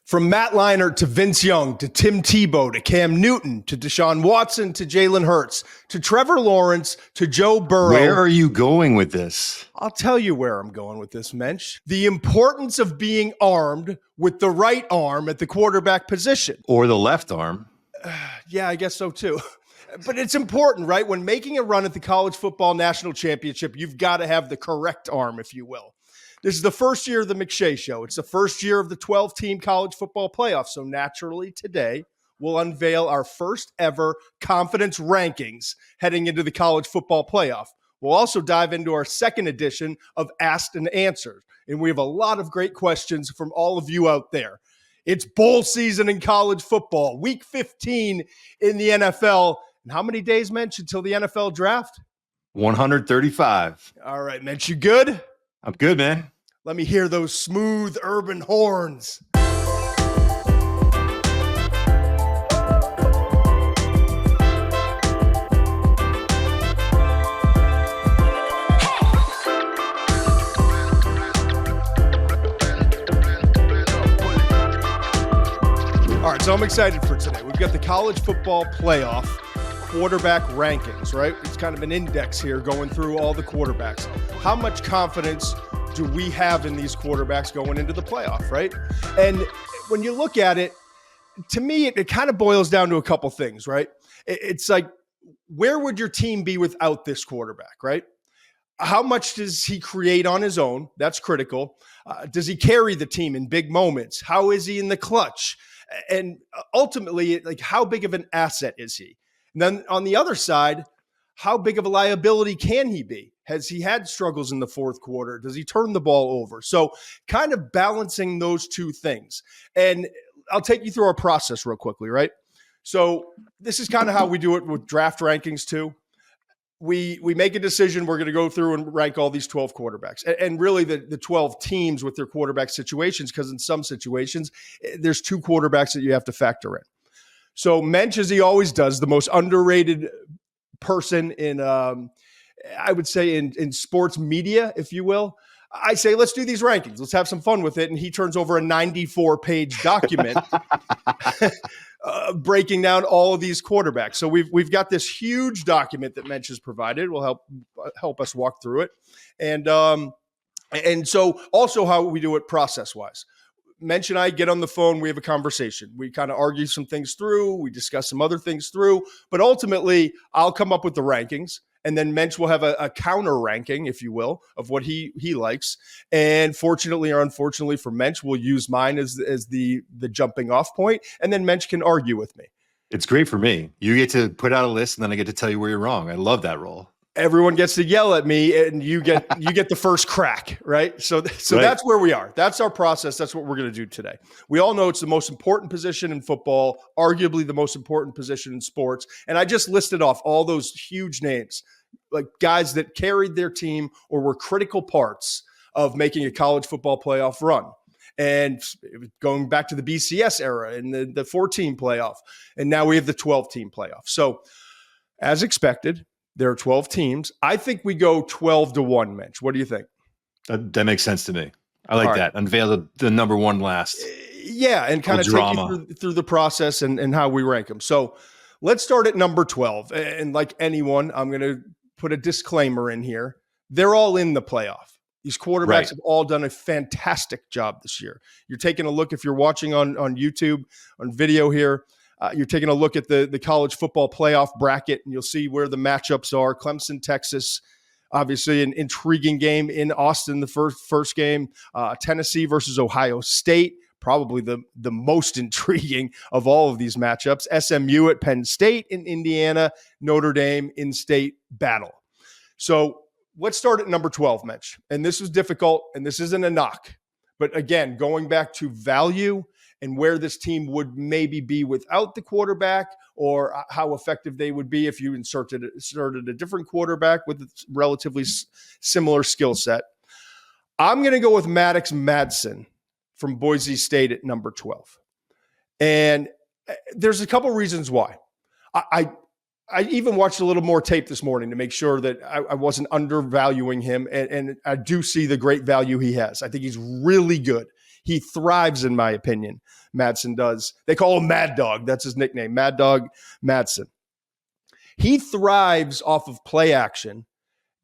From Matt Leinart to Vince Young to Tim Tebow to Cam Newton to Deshaun Watson to Jalen Hurts to Trevor Lawrence to Joe Burrow. Where are you going with this? I'll tell you where I'm going with this, Mensch. The importance of being armed with the right arm at the quarterback position. Or the left arm. Yeah, I guess so too. But it's important, right? When making a run at the college football national championship, you've got to have the correct arm, if you will. This is the first year of the McShay Show. It's the first year of the 12-team college football playoff. So naturally, today, we'll unveil our first ever confidence rankings heading into the college football playoff. We'll also dive into our second edition of Asked and Answered. And we have a lot of great questions from all of you out there. It's bowl season in college football, week 15 in the NFL. And how many days, Mensch, until the NFL draft? 135. All right, Mensch, you good? I'm good, man. Let me hear those smooth urban horns. All right, so I'm excited for today. We've got the college football playoff quarterback rankings, right? It's kind of an index here going through all the quarterbacks. How much confidence do we have in these quarterbacks going into the playoff, right? And when you look at it, to me, it kind of boils down to a couple things, right? It's like, where would your team be without this quarterback, right? How much does he create on his own? That's critical. Does he carry the team in big moments? How is he in the clutch? And ultimately, like, how big of an asset is he? And then on the other side, how big of a liability can he be? Has he had struggles in the fourth quarter? Does he turn the ball over? So kind of balancing those two things. And I'll take you through our process real quickly, right? So this is kind of how we do it with draft rankings too. We make a decision. We're going to go through and rank all these 12 quarterbacks and really the 12 teams with their quarterback situations, because in some situations, there's two quarterbacks that you have to factor in. So Mensch, as he always does, the most underrated person in, I would say in sports media, if you will. I say, let's do these rankings. Let's have some fun with it. And he turns over a 94-page document breaking down all of these quarterbacks. So we've got this huge document that Mensch has provided. Will help us walk through it. And so also how we do it process-wise. Mensch and I get on the phone. We have a conversation. We kind of argue some things through. We discuss some other things through. But ultimately, I'll come up with the rankings. And then Mensch will have a counter ranking, if you will, of what he likes. And fortunately or unfortunately for Mensch, we'll use mine as the jumping off point. And then Mensch can argue with me. It's great for me. You get to put out a list, and then I get to tell you where you're wrong. I love that role. Everyone gets to yell at me, and you get the first crack, right? So right. That's where we are. That's our process. That's what we're going to do today. We all know it's the most important position in football, arguably the most important position in sports. And I just listed off all those huge names, like guys that carried their team or were critical parts of making a college football playoff run. And going back to the BCS era and the 14 playoff, and now we have the 12-team playoff. So as expected, there are 12 teams. I think we go 12-1, Mensch. What do you think? That makes sense to me. I like that. Unveil the number one last. Yeah, and kind of take you through the process and how we rank them. So let's start at number 12. And like anyone, I'm going to put a disclaimer in here. They're all in the playoff. These quarterbacks have all done a fantastic job this year. You're taking a look, if you're watching on YouTube, on video here, you're taking a look at the college football playoff bracket, and you'll see where the matchups are. Clemson, Texas, obviously an intriguing game in Austin, the first game. Tennessee versus Ohio State, probably the most intriguing of all of these matchups. SMU at Penn State in Indiana, Notre Dame in-state battle. So let's start at number 12, Mensch. And this was difficult, and this isn't a knock. But again, going back to value and where this team would maybe be without the quarterback, or how effective they would be if you inserted a different quarterback with a relatively similar skill set. I'm going to go with Madsen from Boise State at number 12. And there's a couple reasons why. I even watched a little more tape this morning to make sure that I wasn't undervaluing him. And I do see the great value he has. I think he's really good. He thrives, in my opinion. Madsen does. They call him Mad Dog. That's his nickname, Mad Dog Madsen. He thrives off of play action,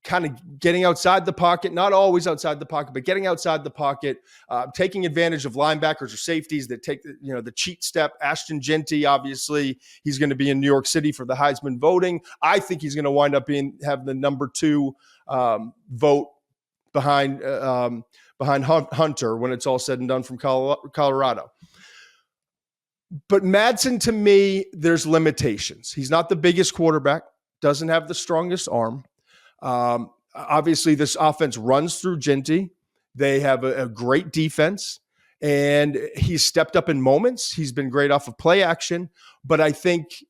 kind of getting outside the pocket, not always outside the pocket, but getting outside the pocket, taking advantage of linebackers or safeties that take the cheat step. Ashton Jeanty, obviously, he's going to be in New York City for the Heisman voting. I think he's going to wind up have the number 2 vote behind Hunter when it's all said and done from Colorado. But Madsen, to me, there's limitations. He's not the biggest quarterback, doesn't have the strongest arm. Obviously, this offense runs through Jeanty. They have a great defense, and he's stepped up in moments. He's been great off of play action. But I think,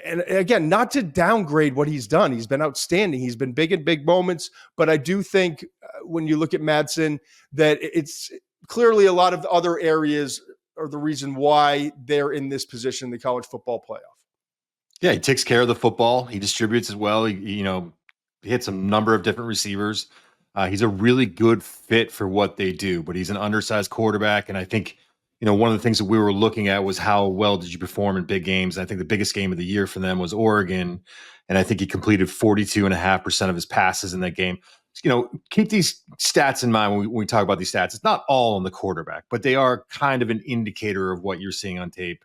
and again, not to downgrade what he's done. He's been outstanding. He's been big in big moments. But I do think when you look at Madsen, that it's clearly a lot of other areas are the reason why they're in this position in the college football playoff. Yeah, he takes care of the football. He distributes as well. He hits a number of different receivers. He's a really good fit for what they do, but he's an undersized quarterback. And I think, one of the things that we were looking at was how well did you perform in big games? I think the biggest game of the year for them was Oregon. And I think he completed 42.5% of his passes in that game. Keep these stats in mind when we talk about these stats. It's not all on the quarterback, but they are kind of an indicator of what you're seeing on tape.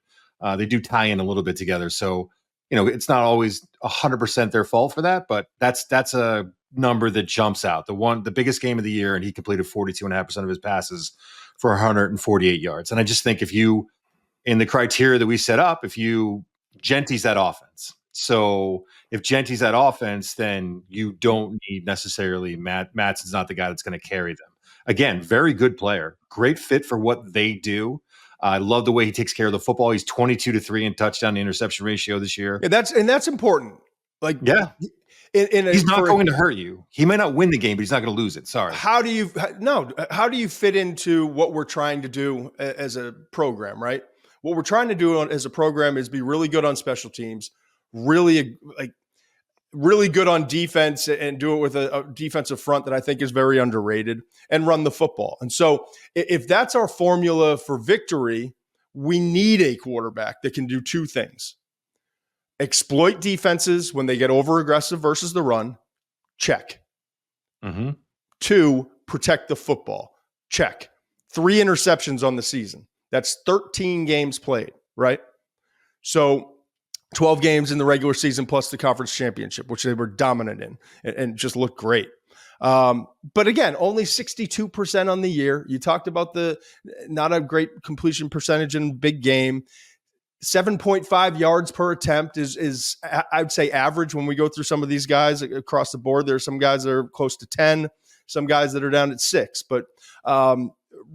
They do tie in a little bit together. So, it's not always 100% their fault for that, but that's a number that jumps out. The biggest game of the year, and he completed 42.5% of his passes for 148 yards. And I just think in the criteria that we set up, Jeanty's that offense. So if Jeanty's that offense, then you don't need necessarily Madsen's not the guy that's going to carry them. Again, very good player, great fit for what they do. I love the way he takes care of the football. He's 22-3 in touchdown to interception ratio this year. Yeah, that's important. Yeah. He's not going to hurt you. He may not win the game, but he's not going to lose it. Sorry. How do you fit into what we're trying to do as a program, right? What we're trying to do as a program is be really good on special teams, really good on defense, and do it with a defensive front that I think is very underrated, and run the football. And so if that's our formula for victory, we need a quarterback that can do 2 things. Exploit defenses when they get over aggressive versus the run. Check. Mm-hmm. 2, protect the football. Check. 3 interceptions on the season. That's 13 games played, right? So 12 games in the regular season plus the conference championship, which they were dominant in and just looked great. But again, only 62% on the year. You talked about not a great completion percentage in big game. 7.5 yards per attempt is I'd say average when we go through some of these guys across the board. There are some guys that are close to 10, some guys that are down at 6. But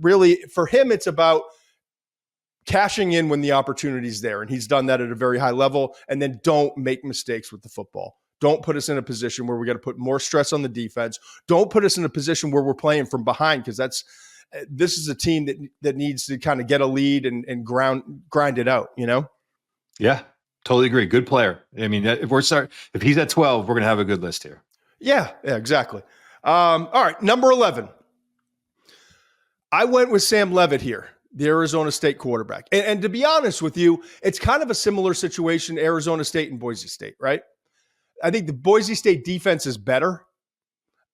really, for him, it's about cashing in when the opportunity's there. And he's done that at a very high level. And then don't make mistakes with the football. Don't put us in a position where we got to put more stress on the defense. Don't put us in a position where we're playing from behind, because this is a team that needs to kind of get a lead and grind it out, Yeah, totally agree. Good player. I mean, if he's at 12, we're going to have a good list here. Yeah, exactly. All right, number 11. I went with Sam Leavitt here, the Arizona State quarterback. And to be honest with you, it's kind of a similar situation, Arizona State and Boise State, right? I think the Boise State defense is better.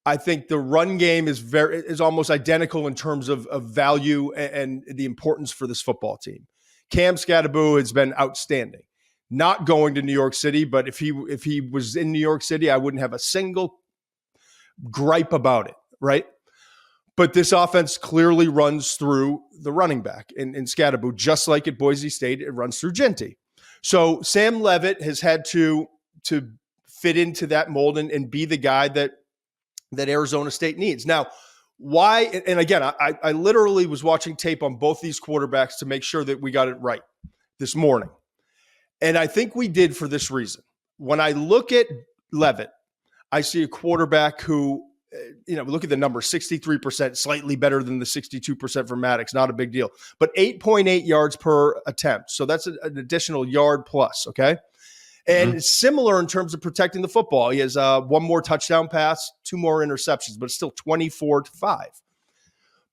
I think the run game is almost identical in terms of value and the importance for this football team. Cam Skattebo has been outstanding. Not going to New York City, but if he was in New York City, I wouldn't have a single gripe about it, right? But this offense clearly runs through the running back in Skattebo, just like at Boise State, it runs through Jeanty. So Sam Leavitt has had to fit into that mold and be the guy that Arizona State needs. Now, why? And again, I literally was watching tape on both these quarterbacks to make sure that we got it right this morning. And I think we did for this reason. When I look at Leavitt, I see a quarterback who, look at the number, 63%, slightly better than the 62% for Maddux, not a big deal, but 8.8 yards per attempt. So that's an additional yard plus, okay? And it's similar in terms of protecting the football. He has 1 more touchdown pass, 2 more interceptions, but it's still 24-5.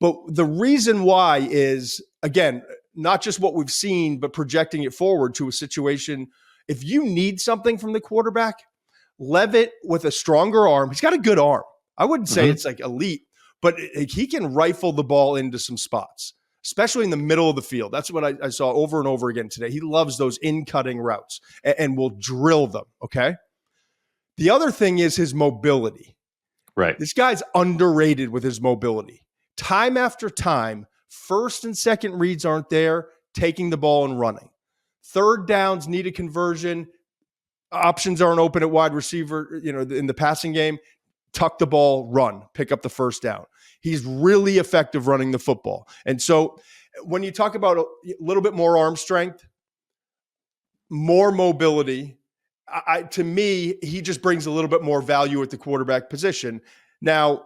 But the reason why is, again, not just what we've seen, but projecting it forward to a situation. If you need something from the quarterback, Leavitt with a stronger arm, he's got a good arm. I wouldn't say it's like elite, but he can rifle the ball into some spots, especially in the middle of the field. That's what I saw over and over again today. He loves those in-cutting routes and will drill them, okay? The other thing is his mobility. Right. This guy's underrated with his mobility. Time after time, first and second reads aren't there, taking the ball and running. Third downs need a conversion. Options aren't open at wide receiver, in the passing game. Tuck the ball, run, pick up the first down. He's really effective running the football. And so when you talk about a little bit more arm strength, more mobility, to me, he just brings a little bit more value at the quarterback position. Now,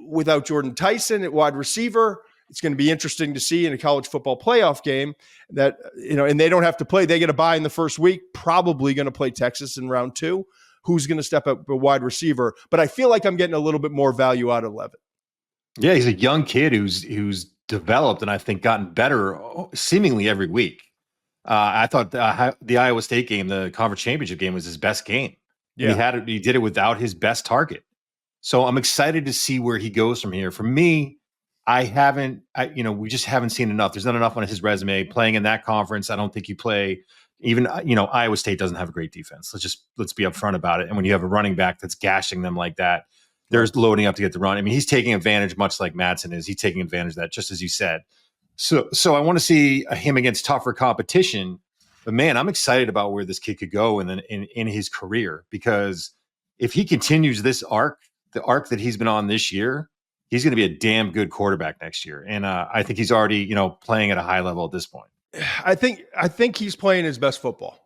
without Jordan Tyson at wide receiver, it's going to be interesting to see in a college football playoff game that, and they don't have to play. They get a bye in the first week, probably going to play Texas in round 2. Who's going to step up a wide receiver? But I feel like I'm getting a little bit more value out of Leavitt. Yeah, he's a young kid who's developed and I think gotten better seemingly every week. I thought the Iowa State game, the conference championship game, was his best game. Yeah. He did it without his best target. So I'm excited to see where he goes from here. For me, we just haven't seen enough. There's not enough on his resume. Playing in that conference, I don't think you play. Even, Iowa State doesn't have a great defense. Let's be upfront about it. And when you have a running back that's gashing them like that, they're loading up to get the run. I mean, he's taking advantage, much like Madsen is. He's taking advantage of that, just as you said. So I want to see him against tougher competition. But man, I'm excited about where this kid could go in his career, because if he continues this arc, the arc that he's been on this year, he's going to be a damn good quarterback next year. And I think he's already, playing at a high level at this point. I think he's playing his best football.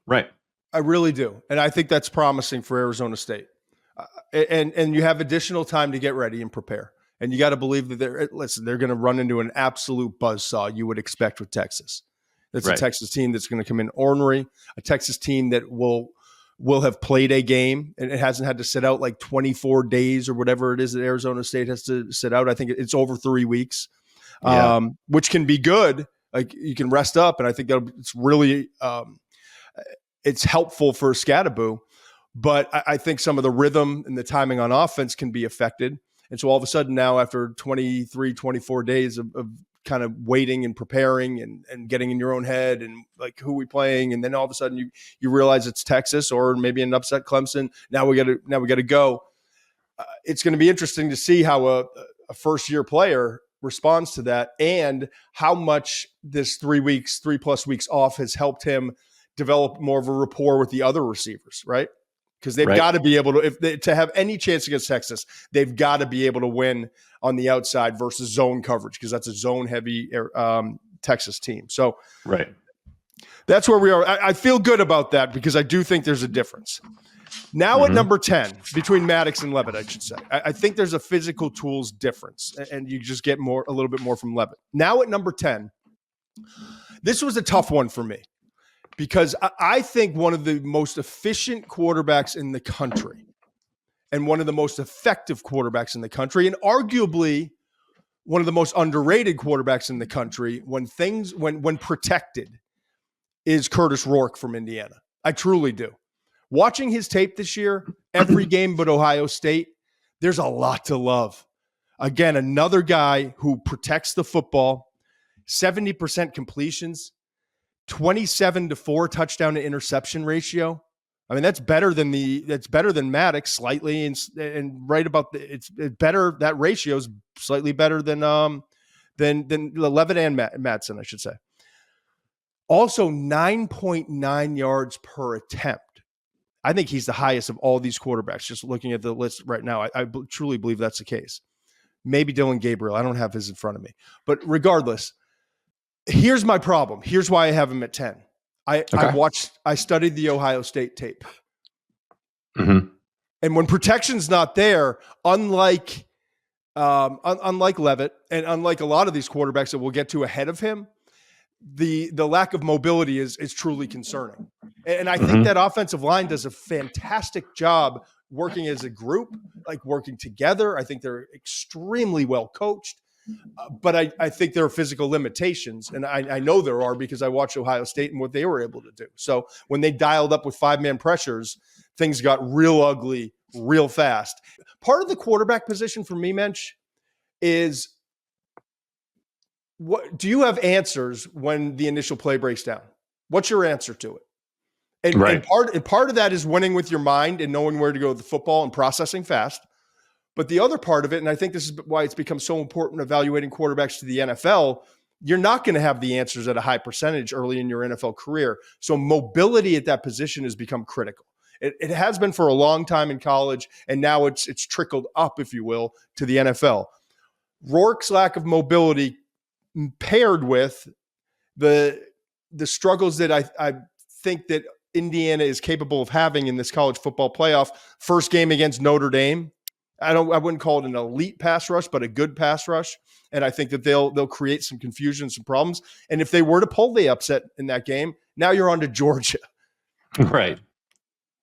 Right. I really do. And I think that's promising for Arizona State. And you have additional time to get ready and prepare. And you got to believe that they're going to run into an absolute buzzsaw you would expect with Texas. That's right. A Texas team that's going to come in ornery, a Texas team that will have played a game and it hasn't had to sit out like 24 days or whatever it is that Arizona State has to sit out. I think it's over 3 weeks, which can be good. Like, you can rest up, and I think it's really it's helpful for Scattaboo. But I think some of the rhythm and the timing on offense can be affected. And so all of a sudden now, after 23, 24 days of kind of waiting and preparing and getting in your own head and like, who are we playing? And then all of a sudden you realize it's Texas or maybe an upset Clemson. Now we got to go. It's going to be interesting to see how a first year player responds to that, and how much this 3+ weeks off has helped him develop more of a rapport with the other receivers, right? Because they've got to be able to, to have any chance against Texas, they've got to be able to win on the outside versus zone coverage, because that's a zone heavy Texas team. So that's where we are. I feel good about that, because I do think there's a difference. Now at number 10, between Maddux and Leavitt, I should say, I think there's a physical tools difference, and you just get a little bit more from Leavitt. Now at number 10, this was a tough one for me, because I think one of the most efficient quarterbacks in the country and one of the most effective quarterbacks in the country, and arguably one of the most underrated quarterbacks in the country when protected, is Kurtis Rourke from Indiana. I truly do. Watching his tape this year, every game but Ohio State, there's a lot to love. Again, another guy who protects the football, 70% completions, 27-4 touchdown to interception ratio. I mean, that's better than Maddux slightly, and right about it's better. That ratio is slightly better than Leavitt and Madsen, I should say. Also, 9.9 yards per attempt. I think he's the highest of all these quarterbacks. Just looking at the list right now, I truly believe that's the case. Maybe Dillon Gabriel. I don't have his in front of me, but regardless, here's my problem. Here's why I have him at 10. I studied the Ohio State tape. Mm-hmm. And when protection's not there, unlike Leavitt and unlike a lot of these quarterbacks that we'll get to ahead of him, the lack of mobility is truly concerning. And I think that offensive line does a fantastic job working as a group, like working together. I think they're extremely well coached. But I think there are physical limitations, and I know there are because I watched Ohio State and what they were able to do. So when they dialed up with 5-man pressures, things got real ugly real fast. Part of the quarterback position for me, Mensch, is what do you have answers when the initial play breaks down? What's your answer to it? And part of that is winning with your mind and knowing where to go with the football and processing fast. But the other part of it, and I think this is why it's become so important evaluating quarterbacks to the NFL, you're not going to have the answers at a high percentage early in your NFL career. So mobility at that position has become critical. It has been for a long time in college, and now it's trickled up, if you will, to the NFL. Rourke's lack of mobility paired with the struggles that I think that Indiana is capable of having in this college football playoff. First game against Notre Dame. I wouldn't call it an elite pass rush, but a good pass rush. And I think that they'll create some confusion, some problems. And if they were to pull the upset in that game, now you're on to Georgia. Right.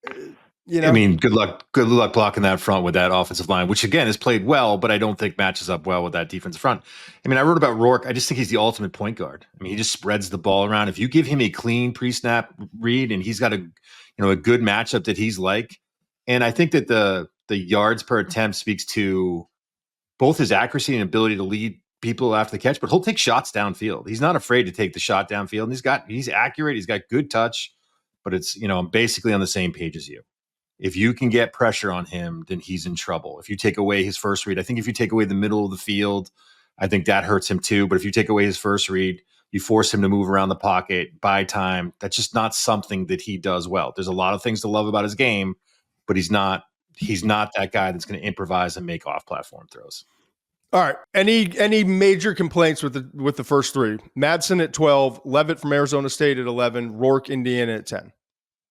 I mean, good luck blocking that front with that offensive line, which again has played well, but I don't think matches up well with that defensive front. I mean, I wrote about Rourke. I just think he's the ultimate point guard. I mean, he just spreads the ball around. If you give him a clean pre-snap read and he's got a good matchup that he's like, and I think that the yards per attempt speaks to both his accuracy and ability to lead people after the catch, but he'll take shots downfield. He's not afraid to take the shot downfield. And he's accurate. He's got good touch, but it's, I'm basically on the same page as you. If you can get pressure on him, then he's in trouble. If you take away his first read, I think if you take away the middle of the field, I think that hurts him too. But if you take away his first read, you force him to move around the pocket, buy time. That's just not something that he does well. There's a lot of things to love about his game, but he's not that guy that's going to improvise and make off-platform throws. All right. Any major complaints with the first three? Madsen at 12, Leavitt from Arizona State at 11, Rourke, Indiana at 10.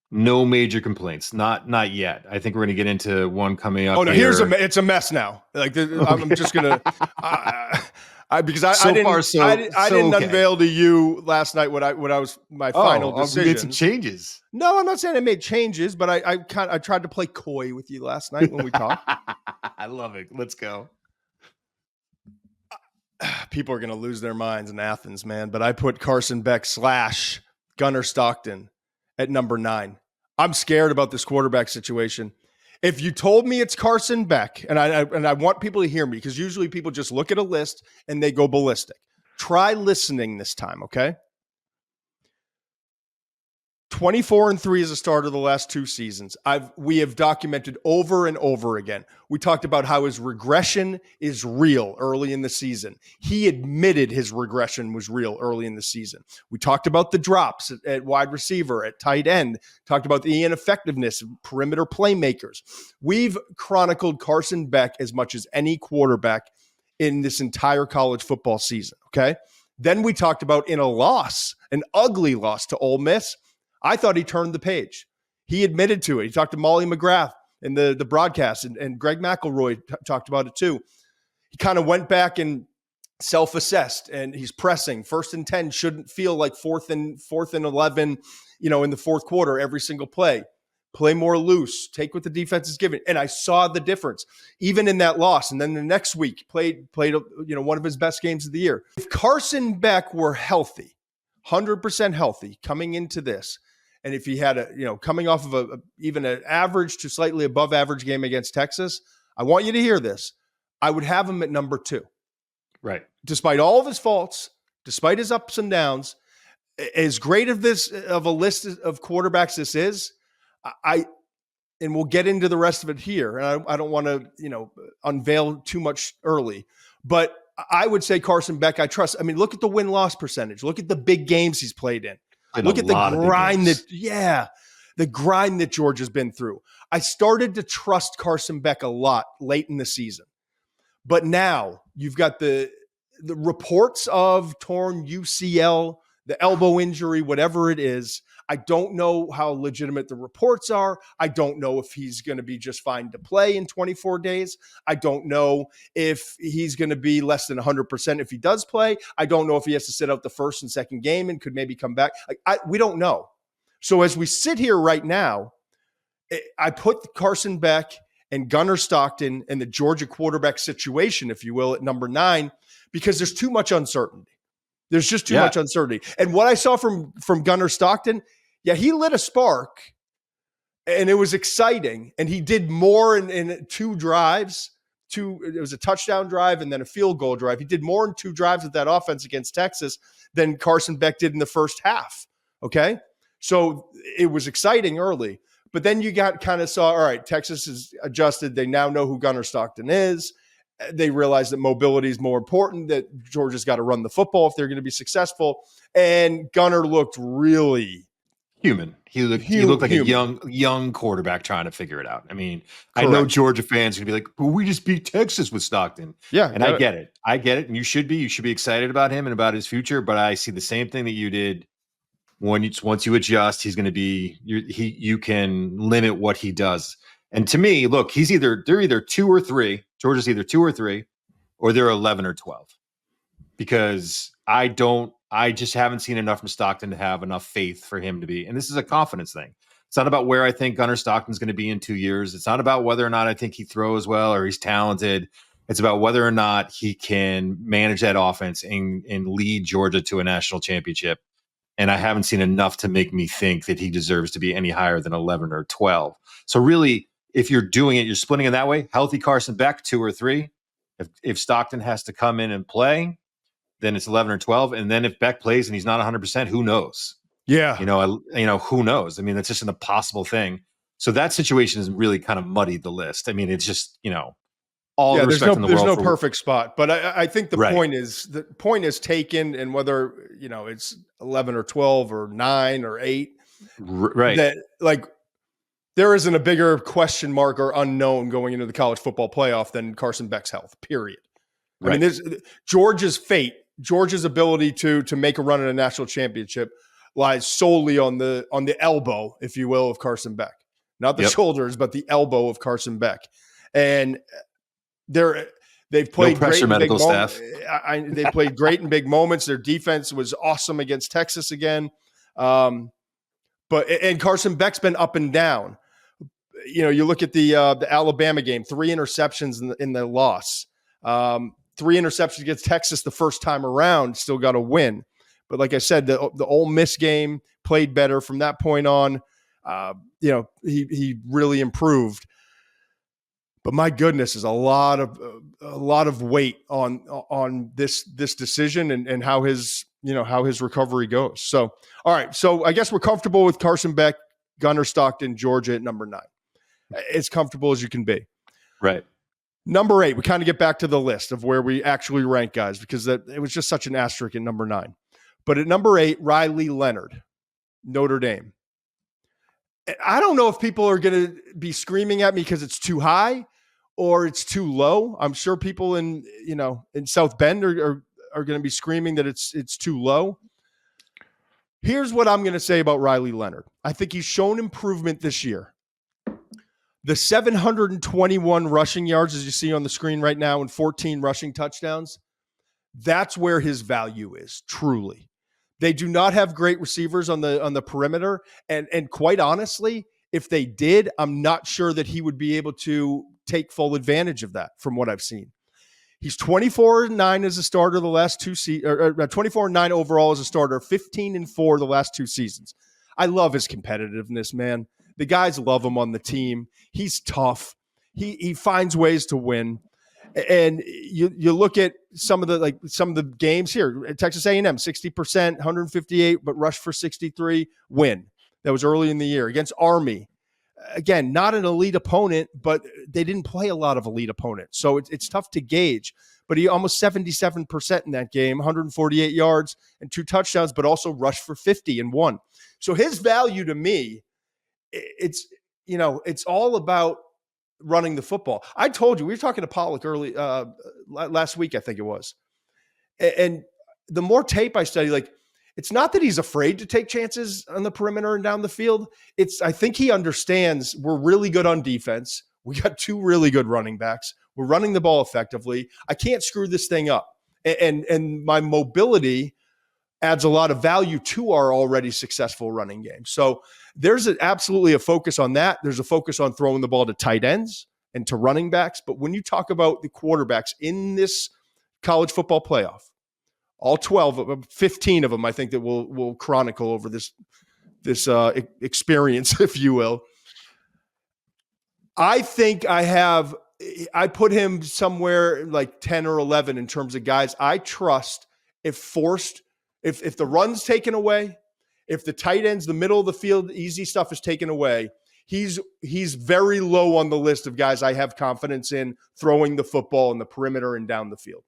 No major complaints. Not yet. I think we're going to get into one coming up. Oh no, here. It's a mess now. I'm just gonna because I didn't unveil to you last night what I was my final decision. We made some changes. No, I'm not saying I made changes, but I tried to play coy with you last night when we talked. I love it. Let's go. People are going to lose their minds in Athens, man. But I put Carson Beck / Gunnar Stockton at number 9. I'm scared about this quarterback situation. If you told me it's Carson Beck, and I want people to hear me, because usually people just look at a list and they go ballistic. Try listening this time, okay? 24-3 as a starter the last 2 seasons. We have documented over and over again. We talked about how his regression is real early in the season. He admitted his regression was real early in the season. We talked about the drops at wide receiver, at tight end, talked about the ineffectiveness of perimeter playmakers. We've chronicled Carson Beck as much as any quarterback in this entire college football season, okay? Then we talked about in a loss, an ugly loss to Ole Miss, I thought he turned the page. He admitted to it. He talked to Molly McGrath in the broadcast, and Greg McElroy talked about it too. He kind of went back and self-assessed, and he's pressing. 1st and 10 shouldn't feel like 4th and 11, in the fourth quarter every single play. Play more loose. Take what the defense is giving. And I saw the difference, even in that loss. And then the next week played one of his best games of the year. If Carson Beck were healthy, 100% healthy coming into this, and if he had coming off of even an average to slightly above average game against Texas, I want you to hear this. I would have him at number 2. Right. Despite all of his faults, despite his ups and downs, as great of a list of quarterbacks this is, and we'll get into the rest of it here. And I don't want to, unveil too much early, but I would say Carson Beck, I trust. I mean, look at the win-loss percentage. Look at the big games he's played in. Look at the grind the grind that George has been through. I started to trust Carson Beck a lot late in the season. But now you've got the reports of torn UCL, the elbow injury, whatever it is. I don't know how legitimate the reports are. I don't know if he's going to be just fine to play in 24 days. I don't know if he's going to be less than 100% if he does play. I don't know if he has to sit out the first and second game and could maybe come back. We don't know. So as we sit here right now, I put Carson Beck and Gunnar Stockton and the Georgia quarterback situation, if you will, at number 9, because there's too much uncertainty. There's just too much uncertainty. And what I saw from Gunnar Stockton, he lit a spark, and it was exciting. And he did more in 2 drives. It was a touchdown drive and then a field goal drive. He did more in 2 drives with that offense against Texas than Carson Beck did in the first half. Okay. So it was exciting early, but then you saw, all right, Texas is adjusted. They now know who Gunnar Stockton is. They realize that mobility is more important, that Georgia's got to run the football if they're going to be successful. And Gunnar looked really human. He looked like a young quarterback trying to figure it out. I mean, correct. I know Georgia fans are gonna be like, "But we just beat Texas with Stockton." Yeah, and I get it. And you should be excited about him and about his future. But I see the same thing that you did. Once you adjust, he's going to be you can limit what he does. And to me, look, they're either 2 or 3. Georgia's either 2 or 3, or they're 11 or 12. Because I just haven't seen enough from Stockton to have enough faith for him to be. And this is a confidence thing. It's not about where I think Gunnar Stockton's going to be in 2 years. It's not about whether or not I think he throws well or he's talented. It's about whether or not he can manage that offense and lead Georgia to a national championship. And I haven't seen enough to make me think that he deserves to be any higher than 11 or 12. So really, if you're doing it, you're splitting it that way. Healthy Carson Beck, 2 or 3. If Stockton has to come in and play, then it's 11 or 12. And then if Beck plays and he's not 100%, who knows? Yeah. Who knows? I mean, that's just an impossible thing. So that situation has really kind of muddied the list. I mean, it's just, all the respect in the world. There's no perfect spot, but I think the point is taken, and whether, it's 11 or 12 or 9 or 8, right. That there isn't a bigger question mark or unknown going into the college football playoff than Carson Beck's health, period. Right. I mean, there's Georgia's fate, Georgia's ability to make a run at a national championship lies solely on the elbow, if you will, of Carson Beck. Not the shoulders, but the elbow of Carson Beck. And they've played great in big moments. They played great in big moments. Their defense was awesome against Texas again. But Carson Beck's been up and down. You look at the Alabama game, 3 interceptions in the loss. 3 interceptions against Texas the first time around, still got a win. But like I said, the Ole Miss game played better from that point on. He really improved. But my goodness, is a lot of weight on this decision and how his recovery goes. So, all right. So I guess we're comfortable with Carson Beck, Gunnar Stockton, Georgia at number 9. As comfortable as you can be. Right. Number 8, we kind of get back to the list of where we actually rank guys, because it was just such an asterisk at number 9. But at number 8, Riley Leonard, Notre Dame. I don't know if people are going to be screaming at me because it's too high or it's too low. I'm sure people in South Bend are going to be screaming that it's too low. Here's what I'm going to say about Riley Leonard. I think he's shown improvement this year. The 721 rushing yards, as you see on the screen right now, and 14 rushing touchdowns, that's where his value is, truly. They do not have great receivers on the perimeter, and quite honestly, if they did, I'm not sure that he would be able to take full advantage of that from what I've seen. He's 24-9 as a starter the last 2 seasons, or 24-9 overall as a starter, 15-4 the last 2 seasons. I love his competitiveness, man. The guys love him on the team. He's tough. He finds ways to win. And you look at some of the games here. Texas A&M, 60%, 158, but rushed for 63, win. That was early in the year. Against Army, again, not an elite opponent, but they didn't play a lot of elite opponents. So it's tough to gauge. But he almost 77% in that game, 148 yards and 2 touchdowns, but also rushed for 50 and won. So his value to me, it's all about running the football. I told you, we were talking to Pollock early last week, I think it was. And the more tape I study, it's not that he's afraid to take chances on the perimeter and down the field. I think he understands we're really good on defense. We got 2 really good running backs. We're running the ball effectively. I can't screw this thing up. And my mobility adds a lot of value to our already successful running game. So there's absolutely a focus on that. There's a focus on throwing the ball to tight ends. and to running backs. But when you talk about the quarterbacks in this college football playoff, all 12 of them, 15 of them, I think that will chronicle over this experience, if you will. I think I put him somewhere like 10 or 11 in terms of guys I trust if the run's taken away, if the tight ends, the middle of the field, easy stuff is taken away, he's very low on the list of guys I have confidence in throwing the football in the perimeter and down the field.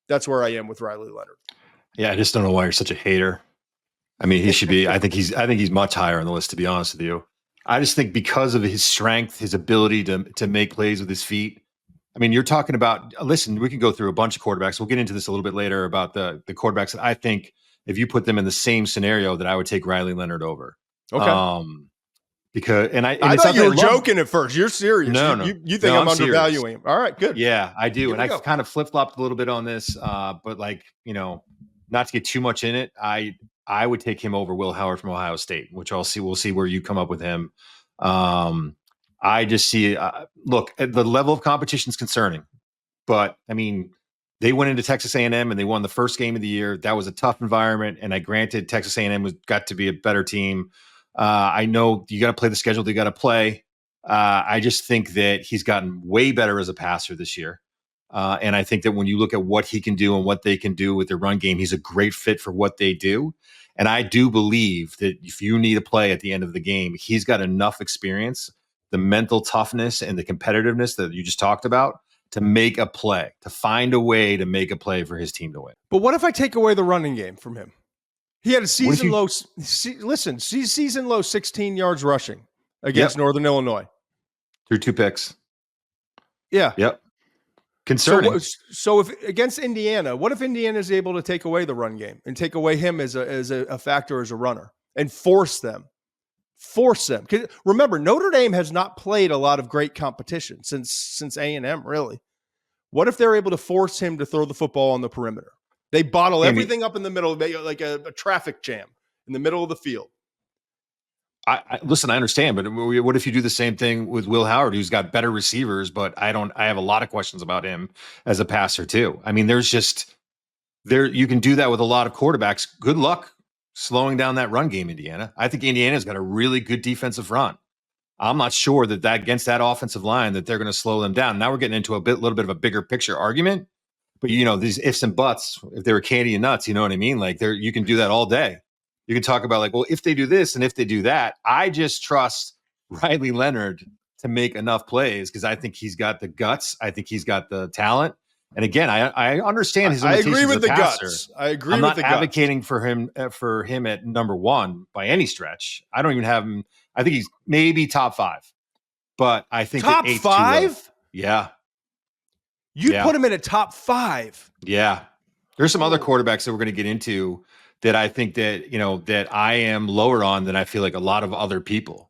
That's where I am with Riley Leonard. Yeah, I just don't know why you're such a hater. I mean, he should be. I think he's much higher on the list, to be honest with you. I just think because of his strength, his ability to make plays with his feet. I mean, you're talking about. Listen, we can go through a bunch of quarterbacks. We'll get into this a little bit later about the quarterbacks that I think if you put them in the same scenario, that I would take Riley Leonard over. Okay. Because I thought you were joking at first. You're serious. No. You think I'm undervaluing him? All right, good. Yeah, I do, and I kind of flip flopped a little bit on this, but not to get too much in it, I would take him over Will Howard from Ohio State, which we'll see where you come up with him. I just see, look, the level of competition is concerning, but I mean, they went into Texas A&M and they won the first game of the year. That was a tough environment, and I granted Texas A&M got to be a better team. I know you got to play the schedule you got to play. I just think that he's gotten way better as a passer this year. And I think that when you look at what he can do and what they can do with their run game, he's a great fit for what they do. And I do believe that if you need a play at the end of the game, he's got enough experience, the mental toughness and the competitiveness that you just talked about to make a play, to find a way to make a play for his team to win. But what if I take away the running game from him? He had a season low 16 yards rushing against Northern Illinois. Through 2 picks. Yeah. Yep. Concerning. So if against Indiana, what if Indiana is able to take away the run game and take away him as a factor as a runner and force them? Because remember, Notre Dame has not played a lot of great competition since A&M, really. What if they're able to force him to throw the football on the perimeter? They bottle everything up in the middle, like a traffic jam in the middle of the field. Listen, I understand, but what if you do the same thing with Will Howard, who's got better receivers, but I have a lot of questions about him as a passer too. I mean, you can do that with a lot of quarterbacks. Good luck slowing down that run game, Indiana. I think Indiana's got a really good defensive run. I'm not sure that against that offensive line that they're going to slow them down. Now we're getting into little bit of a bigger picture argument, but these ifs and buts, if they were candy and nuts, you know what I mean? Like you can do that all day. You can talk about like, well, if they do this and if they do that, I just trust Riley Leonard to make enough plays because I think he's got the guts. I think he's got the talent. And again, I understand his limitations. I agree with as a the passer. guts. I agree I'm with the not advocating for him at number 1 by any stretch. I don't even have him. I think he's maybe top 5, but I think top 5. Yeah, you put him in a top 5. Yeah, there's some other quarterbacks that we're going to get into that I think that that I am lower on than I feel like a lot of other people.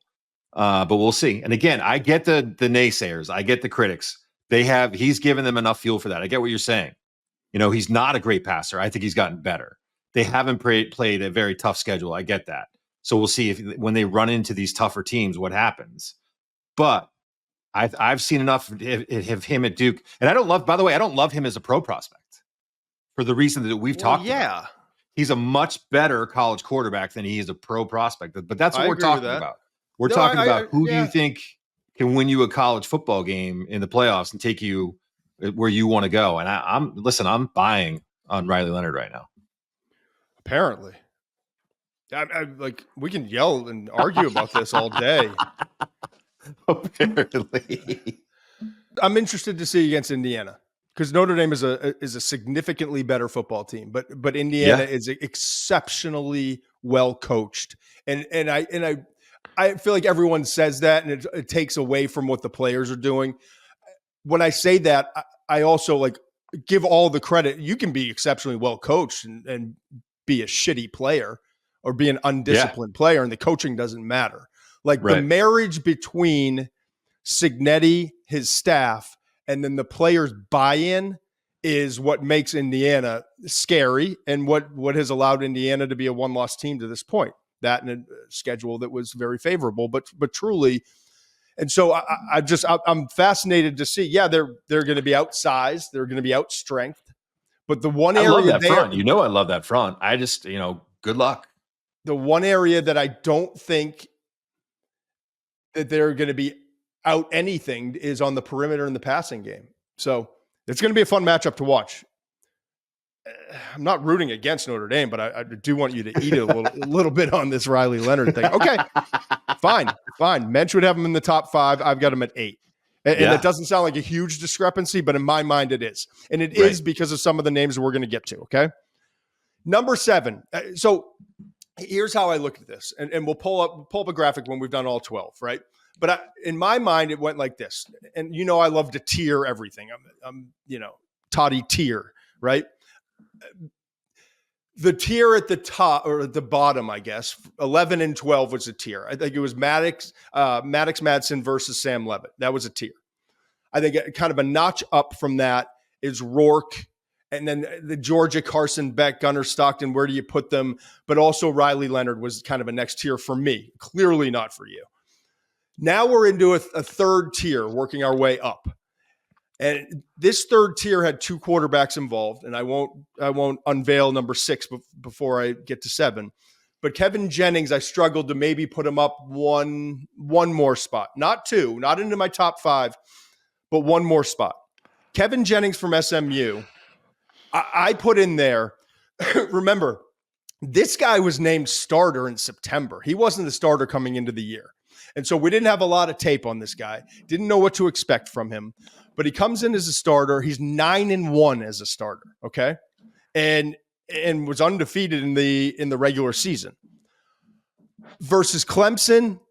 But we'll see. And again, I get the naysayers. I get the critics. He's given them enough fuel for that. I get what you're saying. He's not a great passer. I think he's gotten better. They haven't played a very tough schedule. I get that. So we'll see when they run into these tougher teams, what happens. But I've seen enough of him at Duke. And I don't love him as a pro prospect for the reason that we've talked about. He's a much better college quarterback than he is a pro prospect. But that's what we're talking about. We're talking about who do you think can win you a college football game in the playoffs and take you where you want to go. And I'm buying on Riley Leonard right now. Apparently. We can yell and argue about this all day. Apparently. I'm interested to see against Indiana because Notre Dame is a significantly better football team, but Indiana is exceptionally well coached. And I feel like everyone says that and it takes away from what the players are doing. When I say that, I also give all the credit. You can be exceptionally well coached and be a shitty player or be an undisciplined player, and the coaching doesn't matter. The marriage between Cignetti, his staff, and then the players' buy-in is what makes Indiana scary and what has allowed Indiana to be a one-loss team to this point. That and a schedule that was very favorable, but truly, And so I'm fascinated to see. Yeah, they're going to be outsized. They're going to be outstrength. But the one area I love that front. I love that front. I just, good luck. The one area that I don't think that they're going to be out anything is on the perimeter in the passing game. So it's going to be a fun matchup to watch. I'm not rooting against Notre Dame, but I do want you to eat it a little bit on this Riley Leonard thing. Okay, fine. Mensch would have him in the top 5. I've got him at 8. And it doesn't sound like a huge discrepancy, but in my mind it is. And it is because of some of the names we're going to get to, okay? Number 7. So here's how I look at this. And we'll pull up a graphic when we've done all 12, right? But in my mind, it went like this. And I love to tier everything. I'm Toddy tier, right? The tier at the top or at the bottom, I guess, 11 and 12 was a tier. I think it was Maddux, Madsen versus Sam Leavitt. That was a tier. I think kind of a notch up from that is Rourke, and then the Georgia, Carson, Beck, Gunner, Stockton. Where do you put them? But also Riley Leonard was kind of a next tier for me. Clearly not for you. Now we're into a third tier, working our way up. And this third tier had 2 quarterbacks involved, and I won't unveil number 6 before I get to 7. But Kevin Jennings, I struggled to maybe put him up one more spot, not 2, not into my top 5, but one more spot. Kevin Jennings from SMU, I put in there. Remember, this guy was named starter in September. He wasn't the starter coming into the year. And so we didn't have a lot of tape on this guy. Didn't know what to expect from him. But he comes in as a starter. He's 9-1 as a starter, okay? And was undefeated in the regular season. Versus Clemson,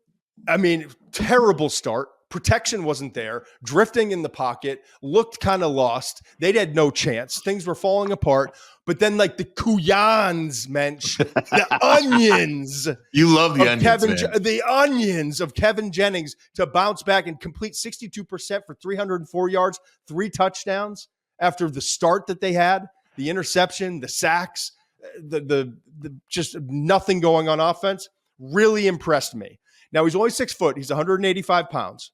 I mean, terrible start. Protection wasn't there. Drifting in the pocket. Looked kind of lost. They had no chance. Things were falling apart. But then, like the Kuyans, Mensch, the onions. You love the onions, the onions of Kevin Jennings to bounce back and complete 62% for 304 yards, 3 touchdowns after the start that they had, the interception, the sacks, the just nothing going on offense. Really impressed me. Now he's only 6 foot. He's 185 pounds.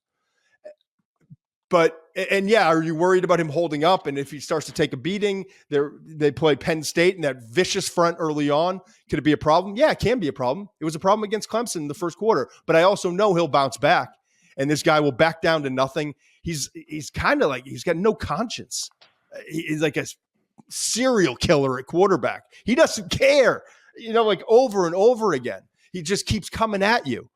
But, and yeah, are you worried about him holding up? And if he starts to take a beating, they play Penn State and that vicious front early on. Could it be a problem? Yeah, it can be a problem. It was a problem against Clemson in the first quarter, but I also know he'll bounce back and this guy will back down to nothing. He's kind of like, he's got no conscience. He's like a serial killer at quarterback. He doesn't care, like over and over again. He just keeps coming at you.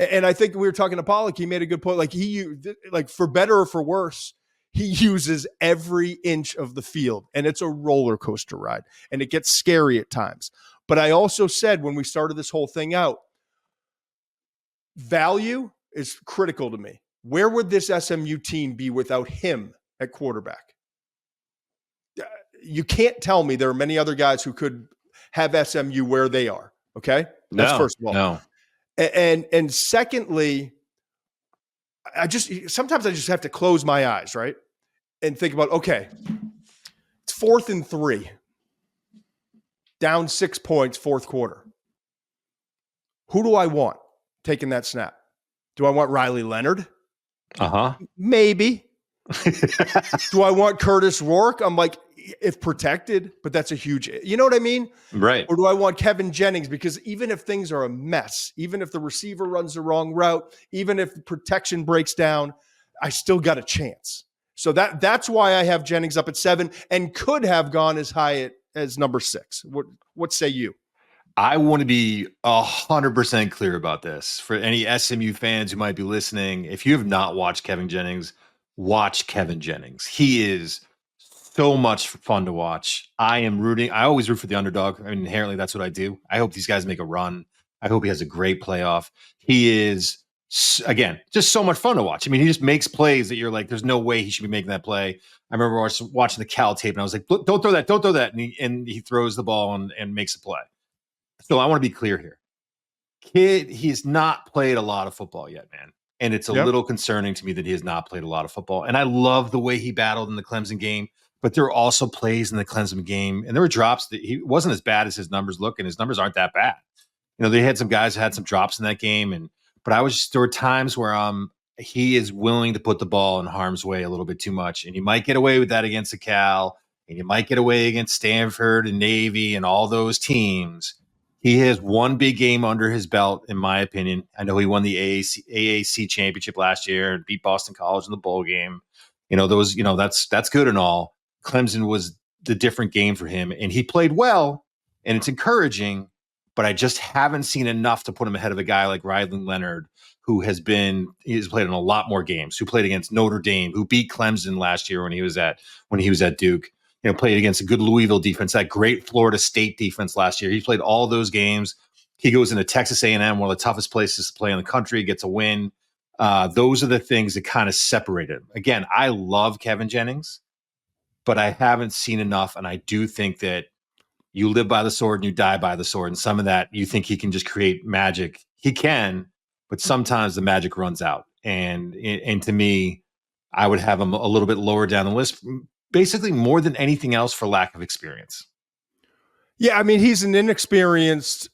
And I think we were talking to Pollock. He made a good point. Like for better or for worse, he uses every inch of the field, and it's a roller coaster ride, and it gets scary at times. But I also said when we started this whole thing out, value is critical to me. Where would this SMU team be without him at quarterback? You can't tell me there are many other guys who could have SMU where they are. Okay, that's first of all. No. And secondly, sometimes I just have to close my eyes, right? And think about, okay, it's 4th and 3, down 6 points, 4th quarter. Who do I want taking that snap? Do I want Riley Leonard? Maybe. Do I want Kurtis Rourke? I'm like, if protected, but that's a huge, you know what I mean? Right. Or do I want Kevin Jennings? Because even if things are a mess, even if the receiver runs the wrong route, even if protection breaks down, I still got a chance. So that's why I have Jennings up at 7 and could have gone as high as number 6. What say you? I want to be 100% clear about this for any SMU fans who might be listening. If you have not watched Kevin Jennings, watch Kevin Jennings. He is so much fun to watch. I always root for the underdog. I mean, inherently, that's what I do. I hope these guys make a run. I hope he has a great playoff. He is, again, just so much fun to watch. I mean, he just makes plays that you're like, there's no way he should be making that play. I remember watching the Cal tape, and I was like, don't throw that. And he throws the ball and makes a play. So I want to be clear here. Kid, he's not played a lot of football yet, man. And it's a little concerning to me that he has not played a lot of football. And I love the way he battled in the Clemson game. But there were also plays in the Clemson game, and there were drops that he wasn't as bad as his numbers look, and his numbers aren't that bad. They had some guys who had some drops in that game, but there were times where he is willing to put the ball in harm's way a little bit too much. And you might get away with that against the Cal, and you might get away against Stanford and Navy and all those teams. He has one big game under his belt, in my opinion. I know he won the AAC championship last year and beat Boston College in the bowl game. That's good and all. Clemson was the different game for him, and he played well, and it's encouraging, but I just haven't seen enough to put him ahead of a guy like Riley Leonard, who has played in a lot more games, who played against Notre Dame, who beat Clemson last year when he was at Duke, played against a good Louisville defense, that great Florida State defense last year. He played all those games. He goes into Texas A&M, one of the toughest places to play in the country, gets a win. Those are the things that kind of separate him. Again, I love Kevin Jennings, but I haven't seen enough, and I do think that you live by the sword and you die by the sword, and some of that you think he can just create magic. He can, but sometimes the magic runs out. And to me, I would have him a little bit lower down the list, basically more than anything else for lack of experience. Yeah, I mean, he's an inexperienced,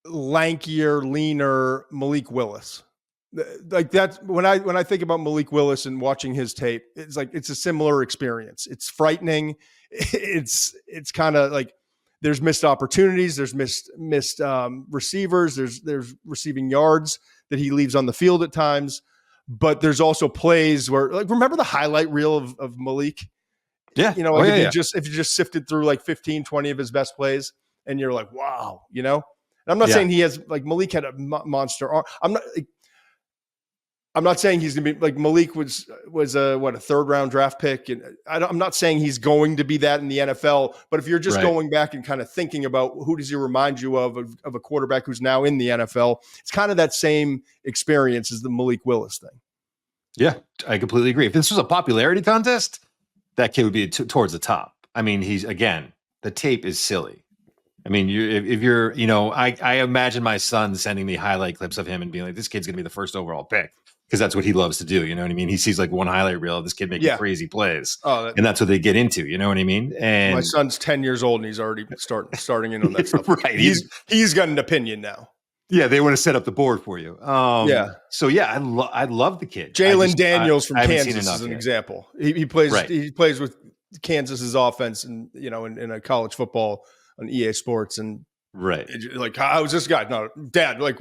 lankier, leaner Malik Willis. Like that's when I think about Malik Willis and watching his tape, it's like it's a similar experience. It's frightening. It's kind of like there's missed opportunities, there's missed receivers, there's receiving yards that he leaves on the field at times, but there's also plays where, like, remember the highlight reel of Malik? Yeah. If you just sifted through like 15, 20 of his best plays and you're like, wow, And I'm not saying he has, like, Malik had a monster arm. I'm not saying he's going to be like Malik was a third round draft pick. And I'm not saying he's going to be that in the NFL, but if you're just going back and kind of thinking about who does he remind you of a quarterback who's now in the NFL, it's kind of that same experience as the Malik Willis thing. Yeah, I completely agree. If this was a popularity contest, that kid would be towards the top. I mean, the tape is silly. I mean, I imagine my son sending me highlight clips of him and being like, this kid's going to be the first overall pick. Because that's what he loves to do. You know what I mean? He sees like one highlight reel of this kid making crazy plays. And that's what they get into. You know what I mean? And my son's 10 years old and he's already starting in on that stuff. Right. He's got an opinion now. Yeah, they want to set up the board for you. So yeah, I love the kid. Jalen Daniels from Kansas is an example. He plays with Kansas's offense and in a college football on EA Sports and like, how's this guy? No, Dad, like,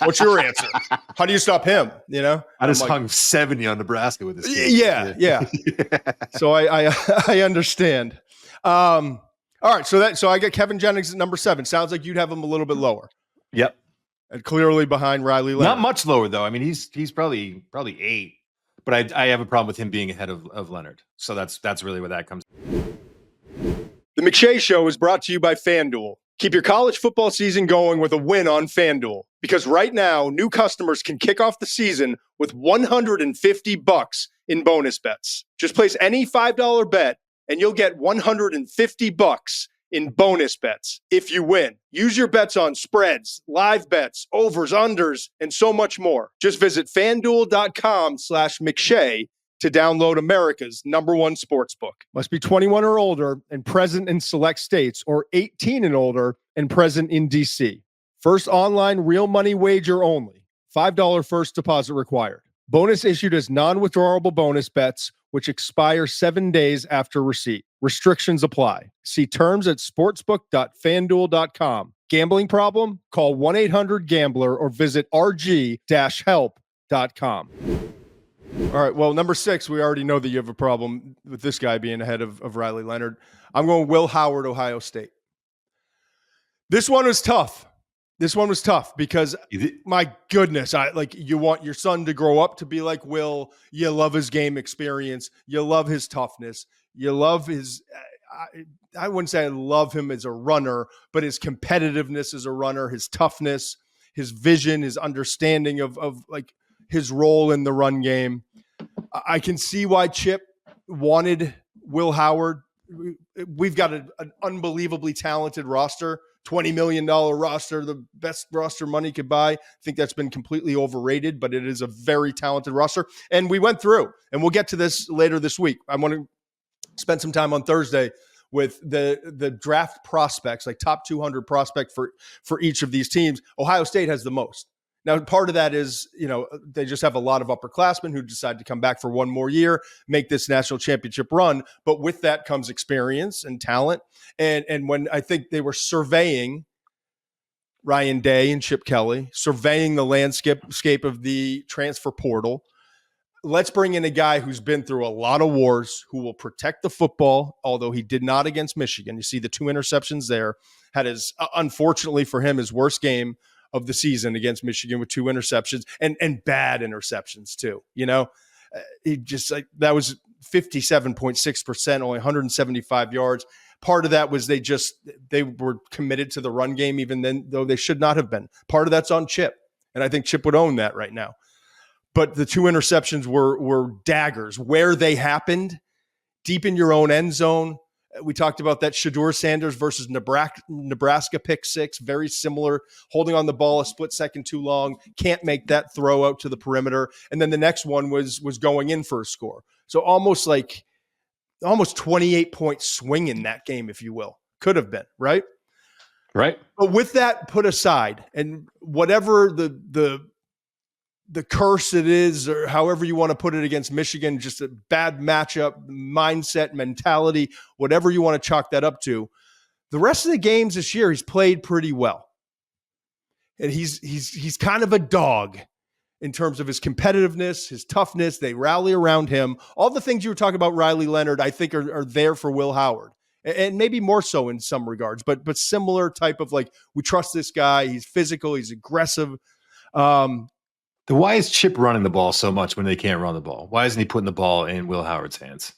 what's your answer? How do you stop him? I just hung 70 on Nebraska with this kid. Yeah. So I understand. All right, so I get Kevin Jennings at number 7. Sounds like you'd have him a little bit lower. Yep. And clearly behind Riley Leonard. Not much lower though. I mean, he's probably 8, but I have a problem with him being ahead of Leonard. So that's really where that comes. The McShay Show is brought to you by FanDuel. Keep your college football season going with a win on FanDuel, because right now new customers can kick off the season with $150 in bonus bets. Just place any $5 bet and you'll get $150 in bonus bets if you win. Use your bets on spreads, live bets, overs, unders, and so much more. Just visit FanDuel.com/McShay to download America's #1 sportsbook. Must be 21 or older and present in select states, or 18 and older and present in D.C. First online real money wager only. $5 first deposit required. Bonus issued as non-withdrawable bonus bets, which expire 7 days after receipt. Restrictions apply. See terms at sportsbook.fanduel.com. Gambling problem? Call 1-800-GAMBLER or visit rg-help.com. All right, well, number 6, we already know that you have a problem with this guy being ahead of Riley Leonard. I'm going Will Howard, Ohio State. This one was tough. Because, my goodness, you want your son to grow up to be like Will. You love his game experience. You love his toughness. You love his I wouldn't say I love him as a runner, but his competitiveness as a runner, his toughness, his vision, his understanding of like his role in the run game. I can see why Chip wanted Will Howard. We've got an unbelievably talented roster, $20 million roster, the best roster money could buy. I think that's been completely overrated, but it is a very talented roster. And we went through, and we'll get to this later this week. I want to spend some time on Thursday with the draft prospects, like top 200 prospect for each of these teams. Ohio State has the most. Now, part of that is, they just have a lot of upperclassmen who decide to come back for one more year, make this national championship run. But with that comes experience and talent. And when I think they were surveying Ryan Day and Chip Kelly, surveying the landscape of the transfer portal, let's bring in a guy who's been through a lot of wars, who will protect the football, although he did not against Michigan. You see the 2 interceptions there. Had unfortunately for him, his worst game of the season against Michigan with 2 interceptions and bad interceptions too. He just that was 57.6%, only 175 yards. Part of that was they were committed to the run game, even then, though they should not have been. Part of that's on Chip. And I think Chip would own that right now. But the 2 interceptions were daggers where they happened, deep in your own end zone. We talked about that Shedeur Sanders versus Nebraska pick 6, very similar, holding on the ball a split second too long, can't make that throw out to the perimeter. And then the next one was going in for a score. So almost 28-point swing in that game, if you will. Could have been, right? Right. But with that put aside, and whatever the curse it is, or however you want to put it, against Michigan, just a bad matchup, mindset, mentality, whatever you want to chalk that up to. The rest of the games this year, he's played pretty well. And he's kind of a dog in terms of his competitiveness, his toughness. They rally around him. All the things you were talking about, Riley Leonard, I think are there for Will Howard. And maybe more so in some regards, but similar type of we trust this guy. He's physical. He's aggressive. Why is Chip running the ball so much when they can't run the ball? Why isn't he putting the ball in Will Howard's hands?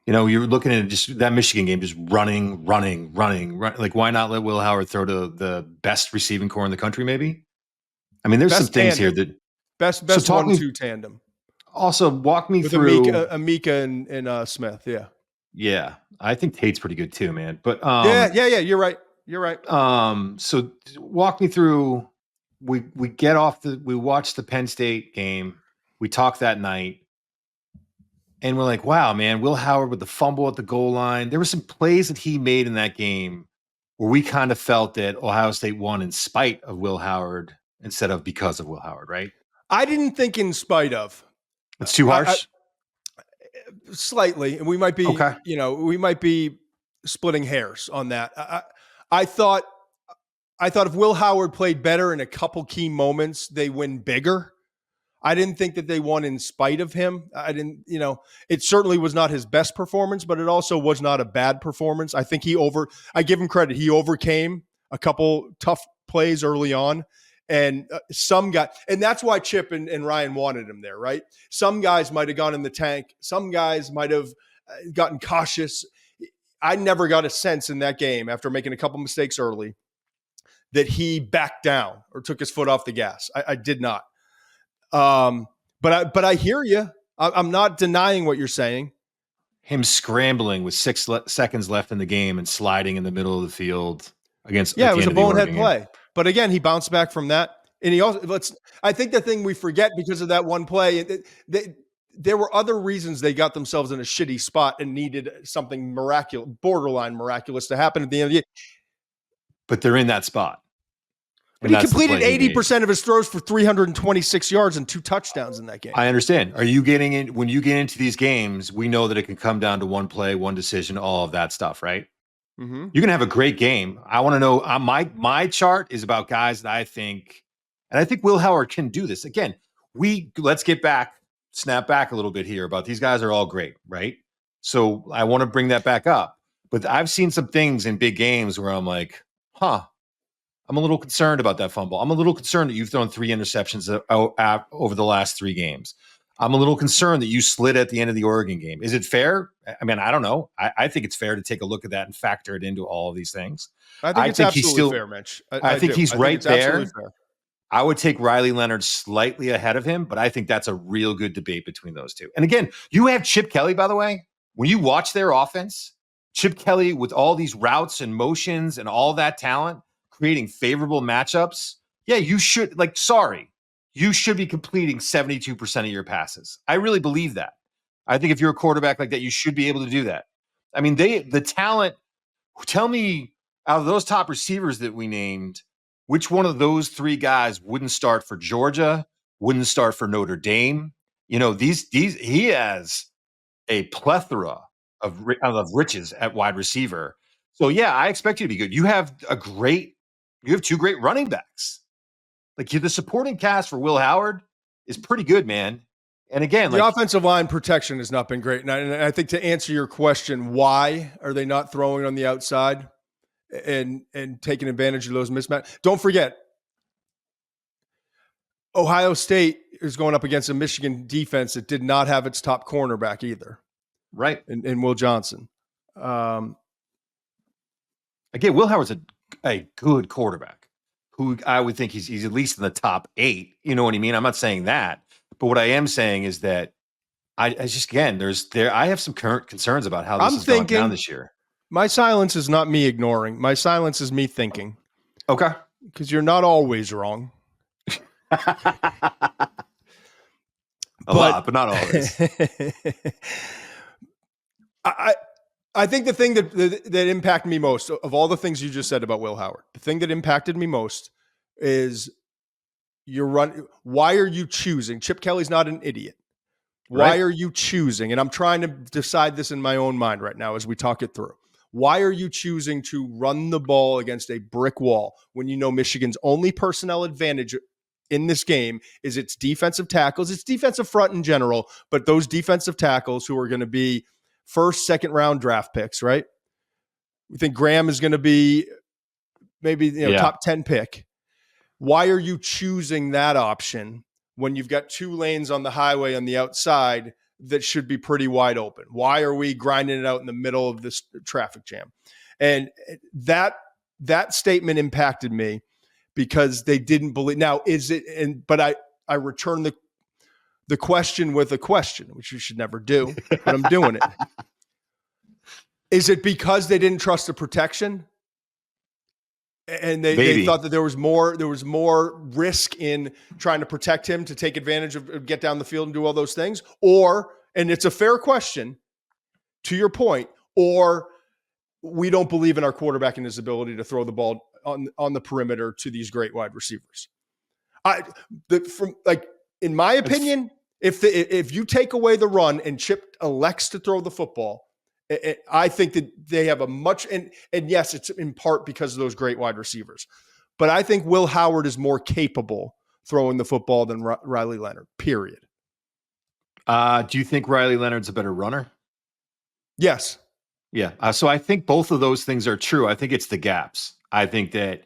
You're looking at just that Michigan game, just running. Why not let Will Howard throw to the best receiving core in the country, maybe? I mean, there's best some things tandem. Here that best 1-2 tandem. Also, walk me with through Amika and Smith. Yeah. Yeah. I think Tate's pretty good too, man. But yeah. You're right. So walk me through. We watched the Penn State game. We talked that night. And we're like, wow, man, Will Howard with the fumble at the goal line. There were some plays that he made in that game where we kind of felt that Ohio State won in spite of Will Howard instead of because of Will Howard, right? I didn't think in spite of. It's too harsh? Slightly. And we might be, okay. We might be splitting hairs on that. I thought if Will Howard played better in a couple key moments, they win bigger. I didn't think that they won in spite of him. It certainly was not his best performance, but it also was not a bad performance. I think I give him credit. He overcame a couple tough plays early on, and and that's why Chip and Ryan wanted him there, right? Some guys might have gone in the tank. Some guys might have gotten cautious. I never got a sense in that game, after making a couple mistakes early, that he backed down or took his foot off the gas. I did not. But I hear you. I'm not denying what you're saying. Him scrambling with 6 seconds left in the game and sliding in the middle of the field against. Yeah, it was a bonehead play. But again, he bounced back from that. And he also, I think the thing we forget because of that one play, there were other reasons they got themselves in a shitty spot and needed something miraculous, borderline miraculous to happen at the end of the year. But they're in that spot. But he completed 80% of his throws for 326 yards and 2 touchdowns in that game. I understand. Are you getting in when you get into these games? We know that it can come down to one play, one decision, all of that stuff, right? Mm-hmm. You can have a great game. I want to know. My chart is about guys that I think, and I think Will Howard can do this. Again, let's snap back a little bit here about these guys are all great, right? So I want to bring that back up. But I've seen some things in big games where I'm like, I'm a little concerned about that fumble. I'm a little concerned that you've thrown 3 interceptions over the last 3 games. I'm a little concerned that you slid at the end of the Oregon game. Is it fair? I mean, I don't know. I think it's fair to take a look at that and factor it into all of these things. I think it's absolutely fair, Mitch. I think he's right there. I would take Riley Leonard slightly ahead of him, but I think that's a real good debate between those two. And again, you have Chip Kelly, by the way. When you watch their offense, Chip Kelly with all these routes and motions and all that talent, creating favorable matchups. Yeah, you should you should be completing 72% of your passes. I really believe that. I think if you're a quarterback like that, you should be able to do that. I mean, the talent, tell me out of those top receivers that we named, which one of those three guys wouldn't start for Georgia, wouldn't start for Notre Dame? You know, he has a plethora of riches at wide receiver. So yeah, I expect you to be good. You have two great running backs. Like the supporting cast for Will Howard is pretty good, man. And again, the offensive line protection has not been great. And I think to answer your question, why are they not throwing on the outside and taking advantage of those mismatches? Don't forget, Ohio State is going up against a Michigan defense that did not have its top cornerback either. Right. In Will Johnson. Again, Will Howard's a good quarterback who I would think he's at least in the top 8. You know what I mean? I'm not saying that. But what I am saying is that I have some current concerns about how this is going down this year. My silence is not me ignoring. My silence is me thinking. Okay. Because you're not always wrong. A lot, but not always. I think the thing that impacted me most of all the things you just said about Will Howard, the thing that impacted me most is why are you choosing? Chip Kelly's not an idiot. Why are you choosing? And I'm trying to decide this in my own mind right now as we talk it through. Why are you choosing to run the ball against a brick wall when you know Michigan's only personnel advantage in this game is its defensive tackles, its defensive front in general, but those defensive tackles who are going to be first, second round draft picks, right? We think Graham is going to be maybe top 10 pick. Why are you choosing that option when you've got 2 lanes on the highway on the outside that should be pretty wide open? Why are we grinding it out in the middle of this traffic jam? And that statement impacted me because they didn't believe. Now, is it? But I return the question with a question, which you should never do, but I'm doing it. Is it because they didn't trust the protection? And they thought that there was more risk in trying to protect him to take advantage of get down the field and do all those things? Or, and it's a fair question to your point, or we don't believe in our quarterback and his ability to throw the ball on the perimeter to these great wide receivers. In my opinion, if you take away the run and Chip elects to throw the football, I think that they have a much, and yes, it's in part because of those great wide receivers, but I think Will Howard is more capable throwing the football than Riley Leonard, period. Do you think Riley Leonard's a better runner? Yes. Yeah. So I think both of those things are true. I think it's the gaps. I think that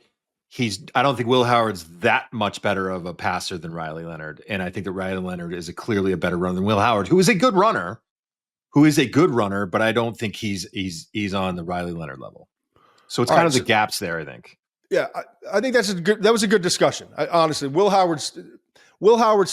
I don't think Will Howard's that much better of a passer than Riley Leonard. And I think that Riley Leonard is clearly a better runner than Will Howard, who is a good runner, but I don't think he's on the Riley Leonard level. So it's kind of the gaps there, I think. Yeah, I think that was a good discussion. Honestly, Will Howard's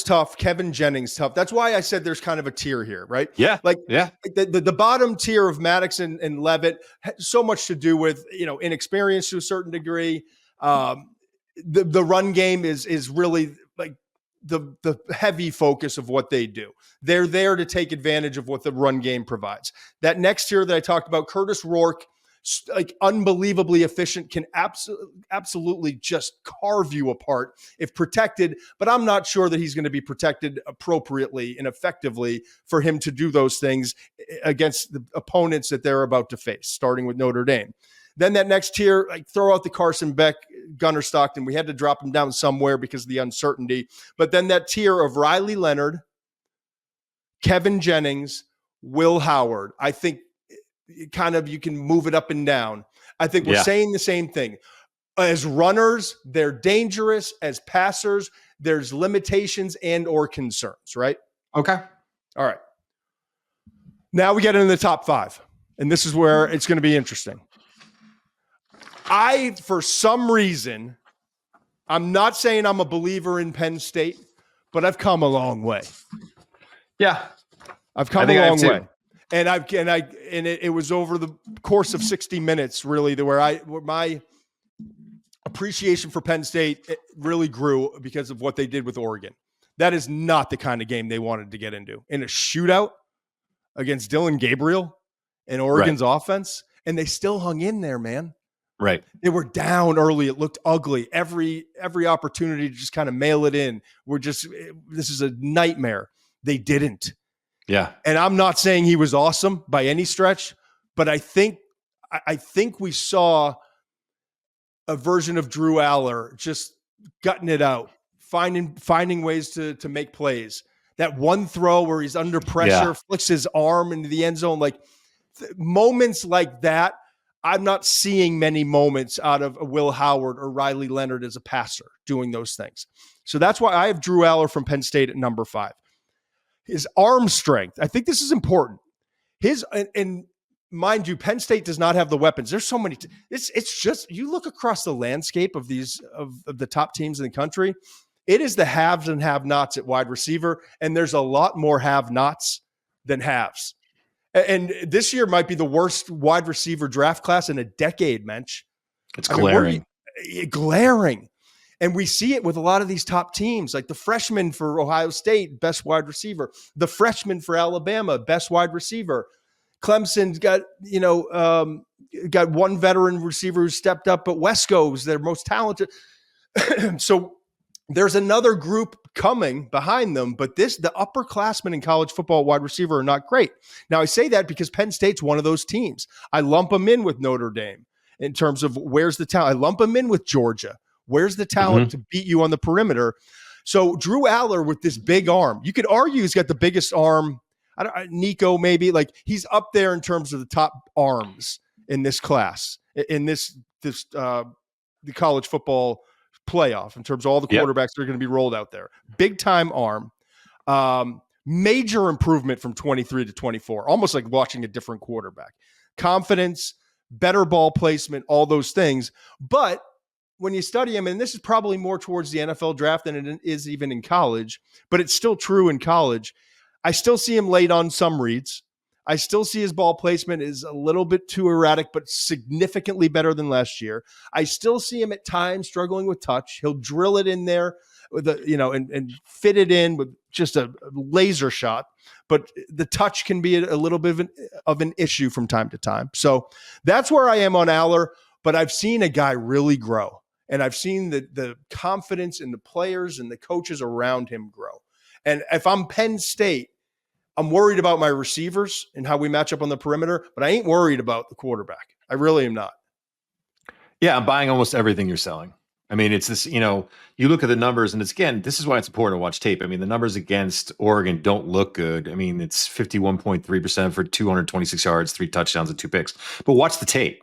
tough. Kevin Jennings tough. That's why I said there's kind of a tier here, right? Yeah. The bottom tier of Maddux and Leavitt had so much to do with, inexperience to a certain degree. The run game is really like the heavy focus of what they do. They're there to take advantage of what the run game provides. That next tier that I talked about, Kurtis, Rourke, like unbelievably efficient, can absolutely just carve you apart if protected, but I'm not sure that he's going to be protected appropriately and effectively for him to do those things against the opponents that they're about to face, starting with Notre Dame. Then that next tier, like throw out the Carson, Beck, Gunner, Stockton. We had to drop him down somewhere because of the uncertainty. But then that tier of Riley Leonard, Kevin Jennings, Will Howard, I think kind of you can move it up and down. I think we're saying the same thing. As runners, they're dangerous. As passers, there's limitations and or concerns, right? Okay. All right. Now we get into the top 5. And this is where it's going to be interesting. For some reason, I'm not saying I'm a believer in Penn State, but I've come a long way. Yeah. I've come a long way. And it was over the course of 60 minutes, really, where my appreciation for Penn State really grew because of what they did with Oregon. That is not the kind of game they wanted to get into. In a shootout against Dillon Gabriel and Oregon's offense, and they still hung in there, man. Right. They were down early. It looked ugly. Every opportunity to just kind of mail it in. This is a nightmare. They didn't. Yeah. And I'm not saying he was awesome by any stretch, but I think we saw a version of Drew Allar just gutting it out, finding ways to make plays. That one throw where he's under pressure, flicks his arm into the end zone, like moments like that. I'm not seeing many moments out of Will Howard or Riley Leonard as a passer doing those things. So that's why I have Drew Allar from Penn State at number 5. His arm strength, I think this is important. And mind you, Penn State does not have the weapons. There's so many. It's just, you look across the landscape of the top teams in the country. It is the haves and have-nots at wide receiver, and there's a lot more have-nots than haves. And this year might be the worst wide receiver draft class in a decade, Mensch. It's glaring. Glaring. And we see it with a lot of these top teams, like the freshman for Ohio State, best wide receiver. The freshman for Alabama, best wide receiver. Clemson's got one veteran receiver who stepped up, but Wesco's their most talented. So there's another group coming behind them, but the upperclassmen in college football wide receiver are not great. Now, I say that because Penn State's one of those teams. I lump them in with Notre Dame in terms of where's the talent. I lump them in with Georgia. Where's the talent to beat you on the perimeter? So Drew Allar with this big arm, you could argue he's got the biggest arm. Nico, maybe, like he's up there in terms of the top arms in this class, in the college football playoff, in terms of all the quarterbacks that are going to be rolled out there. Big time arm, major improvement from 23 to 24, almost like watching a different quarterback. Confidence, better ball placement, all those things. But when you study him, and this is probably more towards the NFL draft than it is even in college, but it's still true in college. I still see him late on some reads. I still see his ball placement is a little bit too erratic, but significantly better than last year. I still see him at times struggling with touch. He'll drill it in there with and fit it in with just a laser shot. But the touch can be a little bit of an issue from time to time. So that's where I am on Allar. But I've seen a guy really grow. And I've seen the confidence in the players and the coaches around him grow. And if I'm Penn State, I'm worried about my receivers and how we match up on the perimeter, but I ain't worried about the quarterback. I really am not. Yeah, I'm buying almost everything you're selling. I mean, it's this, you look at the numbers, and this is why it's important to watch tape. I mean, the numbers against Oregon don't look good. I mean, it's 51.3% for 226 yards, 3 touchdowns, and 2 picks. But watch the tape.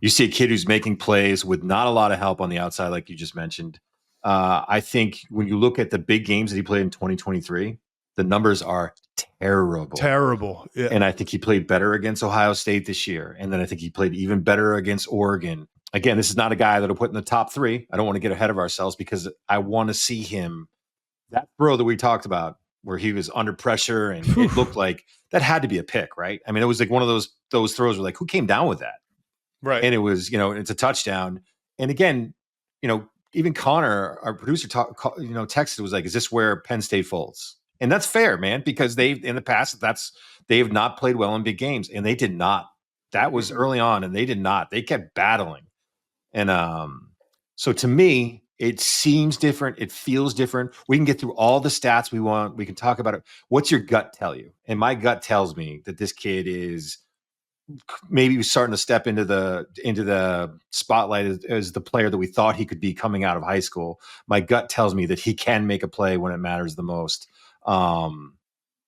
You see a kid who's making plays with not a lot of help on the outside, like you just mentioned. I think when you look at the big games that he played in 2023, the numbers are terrible. Terrible. Yeah. And I think he played better against Ohio State this year. And then I think he played even better against Oregon. Again, this is not a guy that'll put in the top 3. I don't want to get ahead of ourselves because I want to see him. That throw that we talked about where he was under pressure and it looked like that had to be a pick, right? I mean, it was like one of those throws where like, who came down with that? Right. And it was, it's a touchdown. And again, even Connor, our producer, texted, was like, is this where Penn State folds? And that's fair, man, because in the past, they have not played well in big games, and they did not. That was early on, and they did not. They kept battling. And so to me, it seems different. It feels different. We can get through all the stats we want. We can talk about it. What's your gut tell you? And my gut tells me that this kid is maybe starting to step into the spotlight as the player that we thought he could be coming out of high school. My gut tells me that he can make a play when it matters the most.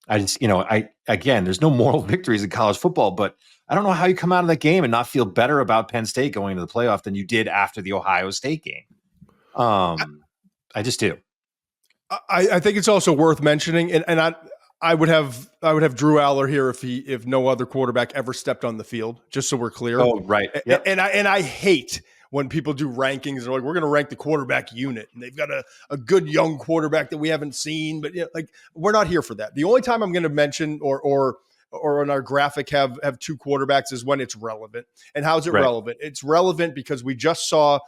There's no moral victories in college football, but I don't know how you come out of that game and not feel better about Penn State going into the playoff than you did after the Ohio State game. I just do. I think it's also worth mentioning, and I would have Drew Allar here if no other quarterback ever stepped on the field, just so we're clear. Oh, right. Yep. And I hate when people do rankings. They're like, we're going to rank the quarterback unit, and they've got a good young quarterback that we haven't seen. But we're not here for that. The only time I'm going to mention or or on our graphic have two quarterbacks is when it's relevant. And how is it Right. relevant? It's relevant because we just saw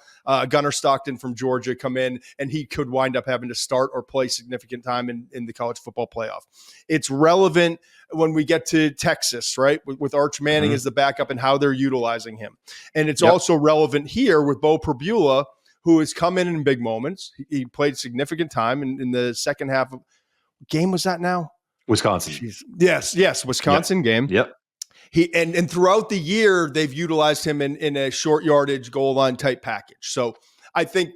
Gunnar Stockton from Georgia come in, and he could wind up having to start or play significant time in the college football playoff. It's relevant when we get to Texas, right, with Arch Manning as the backup and how they're utilizing him. And it's also relevant here with Beau Pribula, who has come in big moments. He played significant time in the second half of game. Was that now? Wisconsin. Jeez. Yes. Wisconsin game. Yep. And throughout the year, they've utilized him in a short yardage goal line type package. So I think,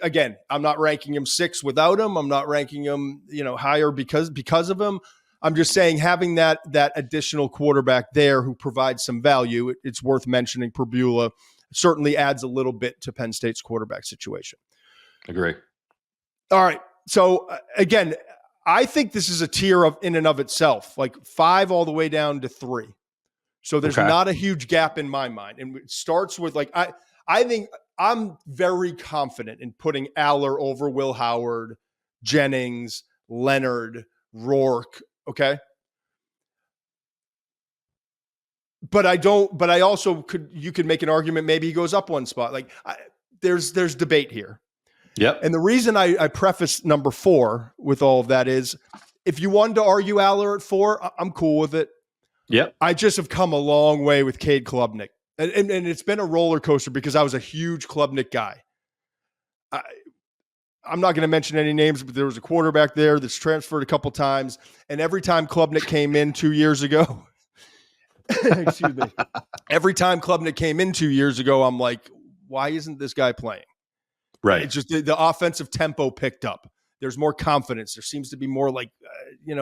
again, I'm not ranking him 6 without him. I'm not ranking him, higher because of him. I'm just saying having that additional quarterback there who provides some value, it's worth mentioning. Pribula certainly adds a little bit to Penn State's quarterback situation. Agree. All right. So again, I think this is a tier in and of itself, like 5 all the way down to 3. So there's not a huge gap in my mind. And it starts with I think I'm very confident in putting Allar over Will Howard, Jennings, Leonard, Rourke. Okay. But I also you could make an argument. Maybe he goes up one spot. There's debate here. Yep. And the reason I preface number 4 with all of that is if you wanted to argue Allar at 4, I'm cool with it. Yep. I just have come a long way with Cade Klubnik. And it's been a roller coaster because I was a huge Klubnik guy. I'm not going to mention any names, but there was a quarterback there that's transferred a couple times. And every time Klubnik came in 2 years ago, excuse me, every time Klubnik came in 2 years ago, I'm like, why isn't this guy playing? Right. It's just the offensive tempo picked up. There's more confidence. There seems to be more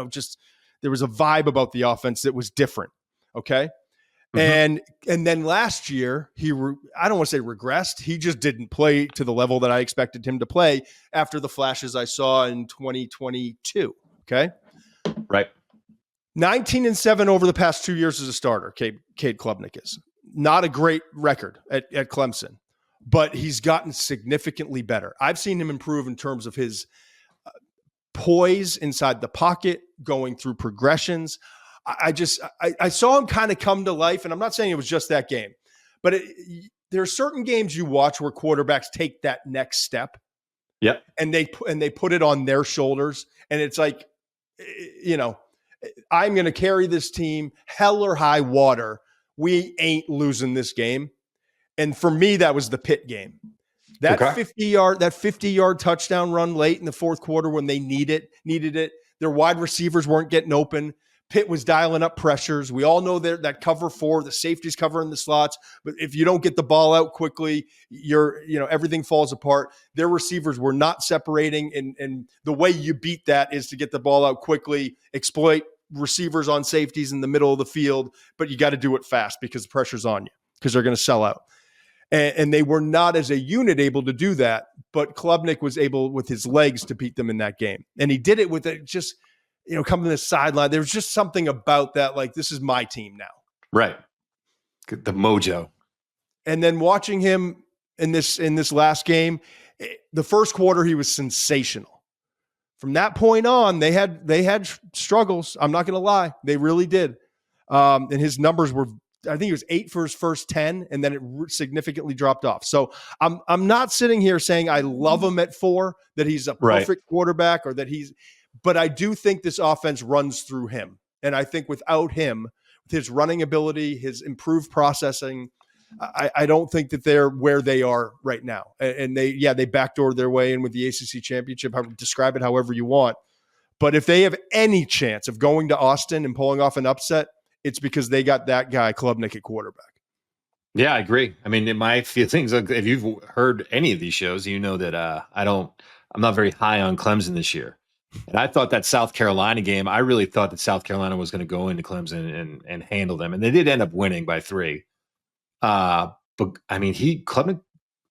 just there was a vibe about the offense that was different. Okay. And then last year, I don't want to say regressed. He just didn't play to the level that I expected him to play after the flashes I saw in 2022. Okay. Right. 19-7 over the past 2 years as a starter. Cade Klubnik is not a great record at Clemson, but he's gotten significantly better. I've seen him improve in terms of his poise inside the pocket, going through progressions. I saw him kind of come to life, and I'm not saying it was just that game, but there are certain games you watch where quarterbacks take that next step. Yep. And they put it on their shoulders, and it's like, I'm going to carry this team hell or high water. We ain't losing this game. And for me, that was the Pitt game. That 50-yard touchdown run late in the fourth quarter when they needed it. Their wide receivers weren't getting open. Pitt was dialing up pressures. We all know that cover 4, the safety's covering the slots. But if you don't get the ball out quickly, everything falls apart. Their receivers were not separating. And the way you beat that is to get the ball out quickly, exploit receivers on safeties in the middle of the field. But you got to do it fast because the pressure's on you because they're going to sell out. And they were not as a unit able to do that. But Klubnik was able with his legs to beat them in that game. And he did it with it just – coming to the sideline. There was just something about that, like, this is my team now. Right. The mojo. And then watching him in this last game, the first quarter, he was sensational. From that point on, they had struggles. I'm not going to lie. They really did. And his numbers were, I think he was 8 for his first 10, and then it significantly dropped off. So I'm not sitting here saying I love him at 4, that he's a perfect quarterback or that but I do think this offense runs through him. And I think without him, with his running ability, his improved processing, I don't think that they're where they are right now. And they backdoored their way in with the ACC championship. Describe it however you want. But if they have any chance of going to Austin and pulling off an upset, it's because they got that guy Klubnik at quarterback. Yeah, I agree. I mean, in my feelings, if you've heard any of these shows, you know that I'm not very high on Clemson this year. And I thought that South Carolina game, I really thought that South Carolina was going to go into Clemson and handle them. And they did end up winning by 3. But I mean, Klubnik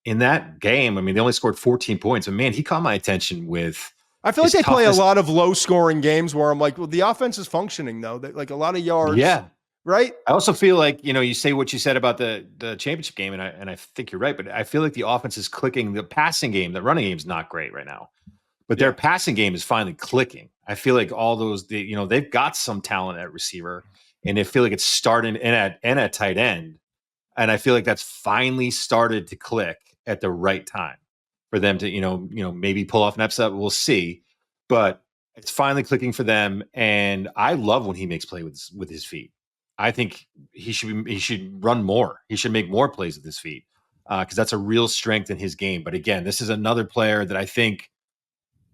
in that game, I mean, they only scored 14 points. And man, he caught my attention with. I feel like they play a lot of low scoring games where I'm like, well, the offense is functioning though. Like a lot of yards. Yeah. Right. I also feel like, you say what you said about the championship game. And I think you're right, but I feel like the offense is clicking. The passing game, the running game is not great right now. But their passing game is finally clicking. I feel like all those, they've got some talent at receiver. and I feel like it's starting and at tight end. And I feel like that's finally started to click at the right time for them to, maybe pull off an upset. We'll see, but it's finally clicking for them. And I love when he makes play with his feet. I think he should run more. He should make more plays with his feet because that's a real strength in his game. But again, this is another player that I think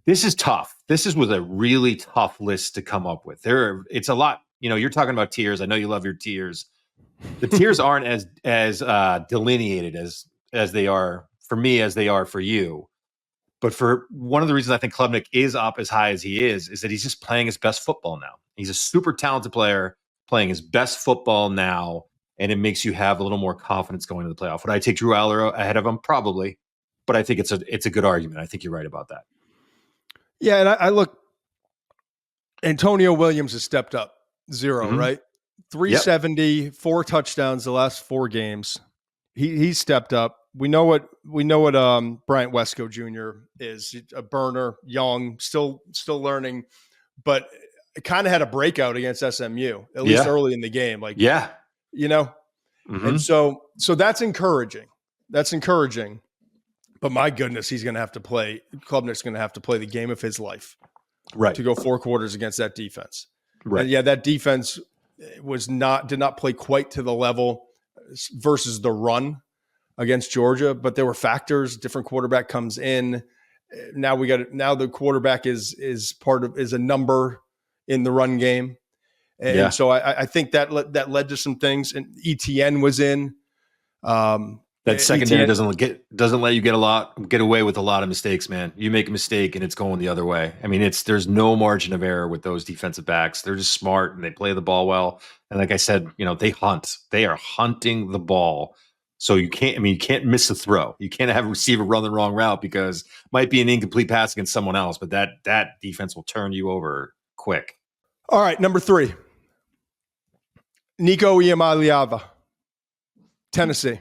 this is tough. Was a really tough list to come up with. It's a lot. You're talking about tiers. I know you love your tiers. The tiers aren't as delineated as they are for me as they are for you. But for one of the reasons I think Klubnik is up as high as he is that he's just playing his best football now. He's a super talented player playing his best football now, and it makes you have a little more confidence going to the playoff. Would I take Drew Allar ahead of him? Probably, but I think it's a good argument. I think you're right about that. Yeah, and I look, Antonio Williams has stepped up 0, right? 370, 4 touchdowns the last 4 games. He stepped up. We know what Bryant Wesco Jr. is. A burner, young, still learning, but kind of had a breakout against SMU, at least early in the game. And so that's encouraging. That's encouraging. But my goodness, he's going to have to play. Klubnik's going to have to play the game of his life, right? To go 4 quarters against that defense, right? And that defense did not play quite to the level versus the run against Georgia, but there were factors. Different quarterback comes in. Now the quarterback is a number in the run game, and so I think that led to some things. And ETN was in. That secondary doesn't let you get away with a lot of mistakes, man. You make a mistake and it's going the other way. I mean, there's no margin of error with those defensive backs. They're just smart and they play the ball well. And like I said, they hunt. They are hunting the ball. So you can't miss a throw. You can't have a receiver run the wrong route because it might be an incomplete pass against someone else, but that defense will turn you over quick. All right, number 3. Nico Iamaleava, Tennessee.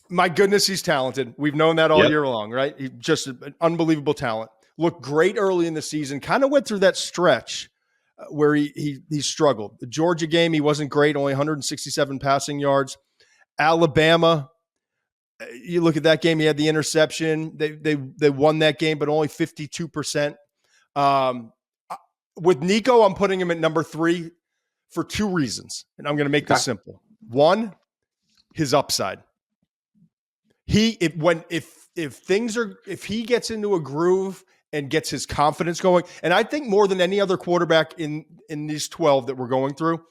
My goodness, he's talented. We've known that all year long, right? He's just an unbelievable talent. Looked great early in the season. Kind of went through that stretch where he struggled. The Georgia game, he wasn't great. Only 167 passing yards. Alabama, you look at that game. He had the interception. They won that game, but only 52%. With Nico, I'm putting him at number 3 for 2 reasons, and I'm going to make this simple. One, his upside. If he gets into a groove and gets his confidence going, and I think more than any other quarterback in these 12 that we're going through,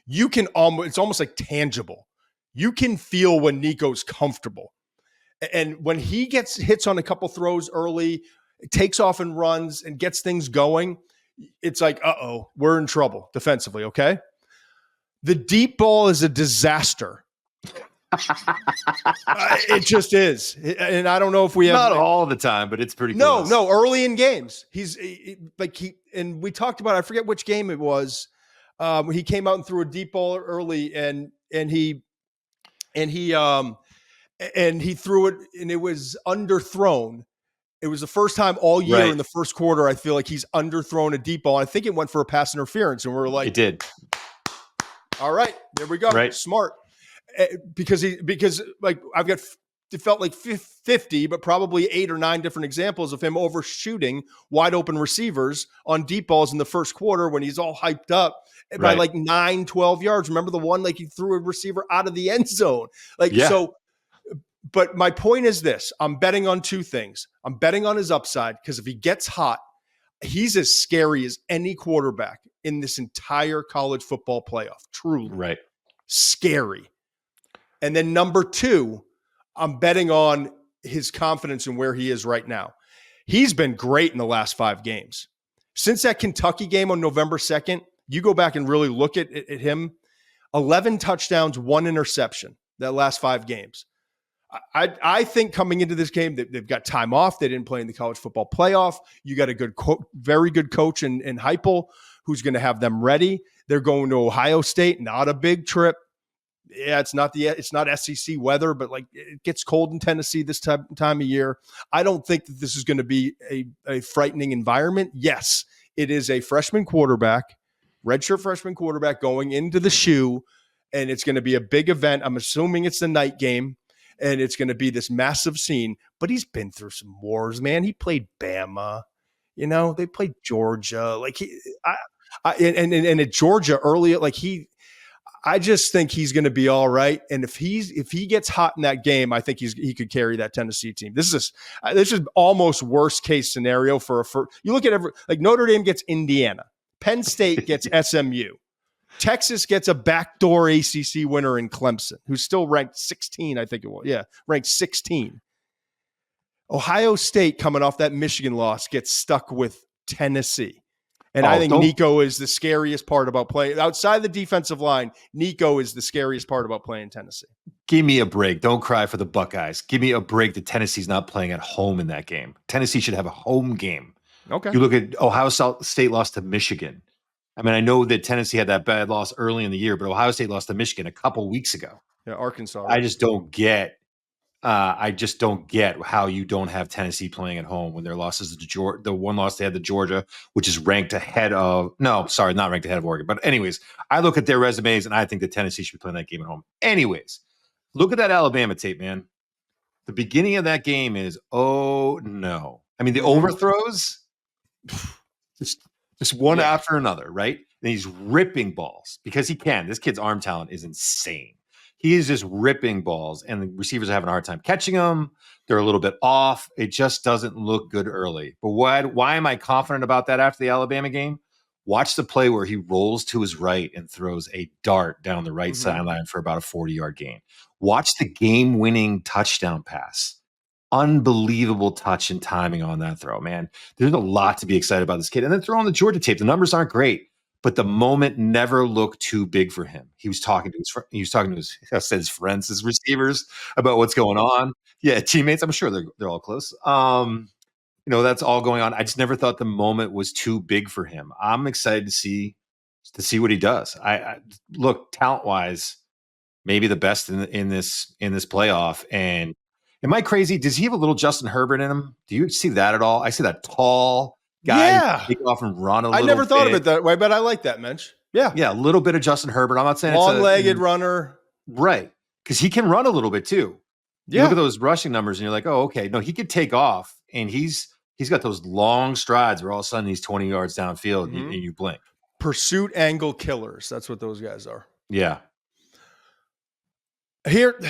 it's almost like tangible. You can feel when Nico's comfortable. And when he hits on a couple throws early, takes off and runs and gets things going, it's like, we're in trouble defensively, okay? The deep ball is a disaster. It just is. And I don't know if we have not all the time, but it's pretty close. No, early in games. And we talked about, I forget which game it was. He came out and threw a deep ball early and he threw it and it was underthrown. It was the first time all year in the first quarter, I feel like he's underthrown a deep ball. I think it went for a pass interference and we're like, it did. All right, there we go. Right. Smart. Because like it felt like 50, but probably 8 or 9 different examples of him overshooting wide open receivers on deep balls in the first quarter when he's all hyped up by like 9, 12 yards. Remember the one, like he threw a receiver out of the end zone. So, but my point is this, I'm betting on 2 things. I'm betting on his upside because if he gets hot, he's as scary as any quarterback in this entire college football playoff. Truly. Right. Scary. And then number 2, I'm betting on his confidence in where he is right now. He's been great in the last 5 games. Since that Kentucky game on November 2nd, you go back and really look at him, 11 touchdowns, 1 interception that last 5 games. I think coming into this game, they've got time off. They didn't play in the college football playoff. You got a very good coach in Heupel who's going to have them ready. They're going to Ohio State, not a big trip. Yeah, it's not SEC weather, but like it gets cold in Tennessee this time of year. I don't think that this is going to be a frightening environment. Yes, it is a freshman quarterback redshirt freshman quarterback going into the shoe, and it's going to be a big event. I'm assuming it's the night game, and it's going to be this massive scene. But he's been through some wars, man. He played Bama. They played Georgia. Like and at Georgia earlier, I just think he's going to be all right. And if he gets hot in that game, I think he could carry that Tennessee team. This is almost worst case scenario for you look at Notre Dame gets Indiana, Penn State gets SMU, Texas gets a backdoor ACC winner in Clemson, who's still ranked 16. I think it was, ranked 16. Ohio State, coming off that Michigan loss, gets stuck with Tennessee. And I think Nico is the scariest part about playing. Outside the defensive line, Nico is the scariest part about playing Tennessee. Give me a break. Don't cry for the Buckeyes. Give me a break that Tennessee's not playing at home in that game. Tennessee should have a home game. Okay. You look at Ohio State lost to Michigan. I mean, I know that Tennessee had that bad loss early in the year, but Ohio State lost to Michigan a couple weeks ago. Yeah, Arkansas. Right? I just don't get how you don't have Tennessee playing at home when their losses to Georgia, the one loss they had to Georgia, which is ranked ahead of, not ranked ahead of Oregon. But anyways, I look at their resumes and I think that Tennessee should be playing that game at home. Anyways, look at that Alabama tape, man. The beginning of that game is, oh no. I mean, the overthrows, just one after another, right? And he's ripping balls because he can. This kid's arm talent is insane. He is just ripping balls, and the receivers are having a hard time catching them. They're a little bit off. It just doesn't look good early. But why am I confident about that after the Alabama game? Watch the play where he rolls to his right and throws a dart down the right sideline for about a 40-yard gain. Watch the game-winning touchdown pass. Unbelievable touch and timing on that throw, man. There's a lot to be excited about this kid. And then throw on the Georgia tape. The numbers aren't great. But the moment never looked too big for him. He was talking to his friends, his receivers, about what's going on. Yeah, teammates. I'm sure they're all close. That's all going on. I just never thought the moment was too big for him. I'm excited to see what he does. I look, talent wise, maybe the best in this playoff. And am I crazy? Does he have a little Justin Herbert in him? Do you see that at all? I see that tall guy take off and run a little bit. I never thought of it that way, but I like that, Mensch. Yeah. Yeah, a little bit of Justin Herbert. I'm not saying long-legged runner. Right. Because he can run a little bit too. Yeah. You look at those rushing numbers and you're like, oh, okay. No, he could take off, and he's got those long strides where all of a sudden he's 20 yards downfield and you blink. Pursuit angle killers. That's what those guys are. Yeah. Here,